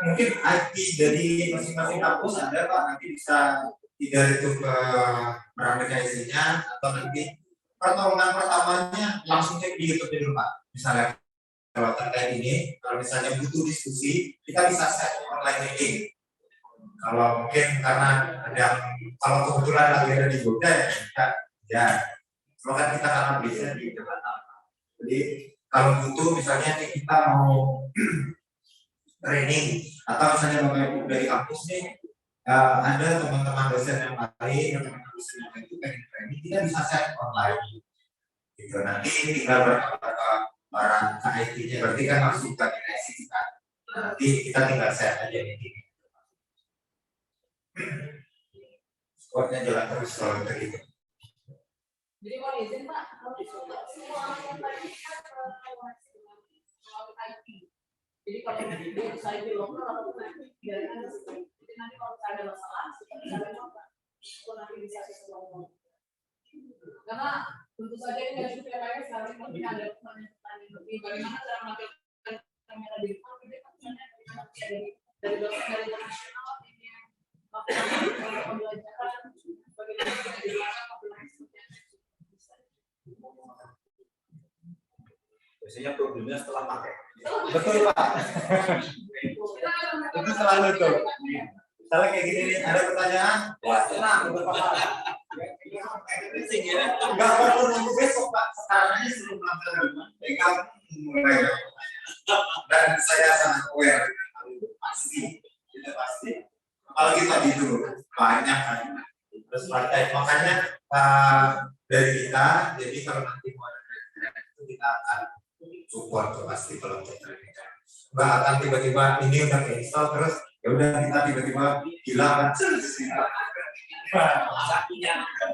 Mungkin IT dari masing-masing kampus ada Pak, nanti bisa tidak itu ke aplikasinya atau nanti pertolongan pertamanya langsung cek di YouTube dulu Pak. Misalnya kalau terkait ini, kalau misalnya butuh diskusi, kita bisa set online meeting. Kalau mungkin karena ada, kalau kebetulan lagi ada di Jogja ya, kita, ya, semoga kita karena bisa di Jakarta. Jadi kalau butuh misalnya kita mau training atau misalnya Bapak Ibu dari kampus nih, ada teman-teman dosen yang lain, teman-teman dosen yang lain itu pengen training, kita bisa set online. Gitu. Nanti tinggal berapa barang ke IT-nya, berarti kan masuk ke direksi kita. Nanti kita tinggal set aja ini. Squadnya jalan terus kalau begitu. Jadi mau izin Pak, kalau semua yang tadi kan melalui IT. Jadi kalau di saya di lokal atau nanti biarkan jadi nanti kalau ada masalah kita bisa coba. Kalau nanti bisa sesuatu. Karena tentu saja ini dari PPS sekarang mungkin ada pertanyaan lebih bagaimana cara melakukan kamera di depan itu kan sebenarnya dari dosen dari internasional ini yang melakukan pembelajaran bagaimana kita dilakukan pembelajaran Biasanya problemnya setelah pakai. Betul Pak. Itu selalu tuh. Misalnya kayak gini nih, ada pertanyaan, wah senang untuk Pak. Enggak perlu nunggu besok Pak, sekarang aja sebelum melakukan pegang mulai. Dan saya sangat aware, pasti, itu pasti. Apalagi tadi itu banyak kan, terus praktek. Makanya dari kita, jadi kalau nanti mau ada itu kita akan support tuh pasti kalau untuk training. Nggak akan tiba-tiba ini udah install terus ya udah kita tiba-tiba hilang kan.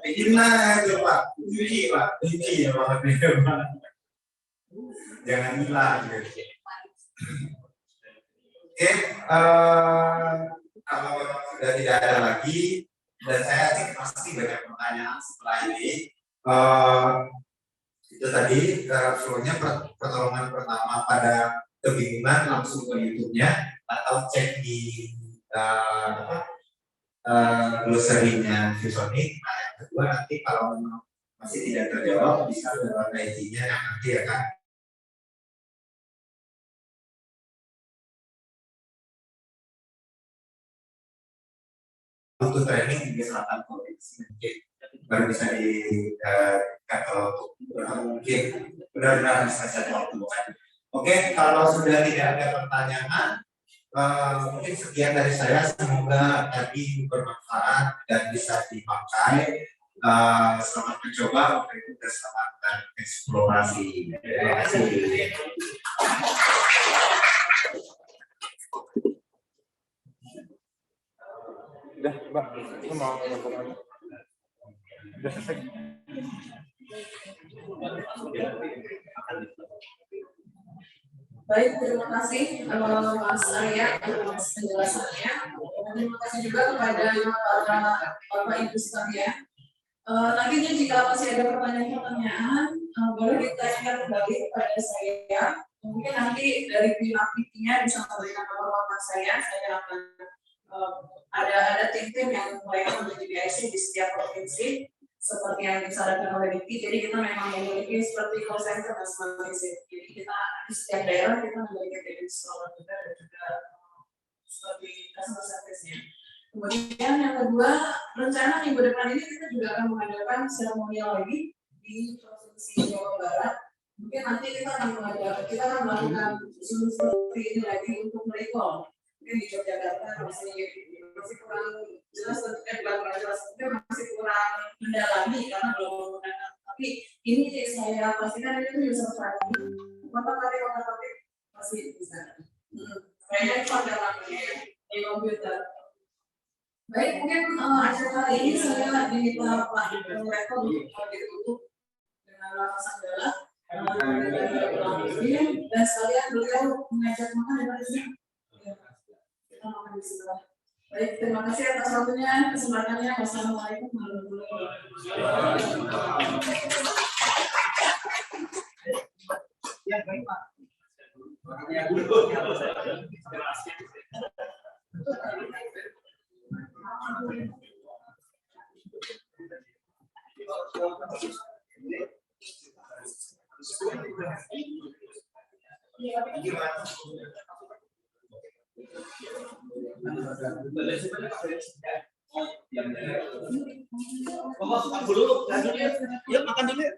Gimana itu Pak? Uji Pak, uji ya Pak. Jangan hilang gitu. Oke, kalau sudah tidak ada lagi dan saya sih pasti banyak pertanyaan setelah ini. Itu tadi flow-nya pertolongan pertama pada kebingungan langsung ke YouTube-nya atau cek di glossary-nya ViewSonic. Nah, yang kedua nanti kalau masih tidak terjawab bisa ke IT-nya yang nanti akan untuk training di selatan provinsi mungkin baru bisa kalau mungkin benar-benar bisa saya waktu. Oke, kalau sudah tidak ada pertanyaan, mungkin sekian dari saya. Semoga tadi bermanfaat dan bisa dipakai. Selamat mencoba, selamat dan eksplorasi. Terima kasih. Udah, Mbak. Aku mau ngomong. Udah selesai. Baik, terima kasih Mas Arya atas penjelasannya. Terima kasih juga kepada para Bapak Ibu sekalian. Nantinya jika masih ada pertanyaan-pertanyaan, boleh ditanyakan kembali kepada saya. Mungkin nanti dari tim aktifnya bisa memberikan nomor kontak saya akan ada tim-tim yang melakukan GPIC di setiap provinsi seperti yang disarankan oleh Diki. Jadi kita memang memiliki seperti call center masing-masing. Jadi kita di setiap daerah kita memiliki tim installer juga dan juga seperti customer service-nya. Kemudian yang kedua, rencana minggu depan ini kita juga akan mengadakan seremonial lagi di Provinsi Jawa Barat. Mungkin nanti kita akan melakukan Zoom seperti ini lagi untuk merecall. Mungkin di Yogyakarta masih kurang jelas, tentunya kurang jelas, mungkin masih kurang mendalami karena belum menggunakan. Tapi ini saya pastikan itu user friendly. Kotak-kotak masih bisa. Kayaknya itu adalah di komputer. Baik, mungkin acara kali ini saya diminta Pak Rektor untuk ditutup dengan langsung adalah dan sekalian beliau mengajak makan di sini. Kita makan di sebelah. Baik, terima kasih atas waktunya, kesempatannya. Wassalamualaikum warahmatullahi wabarakatuh. Ya, baik Pak. Makan dulu, yuk makan dulu. Ya.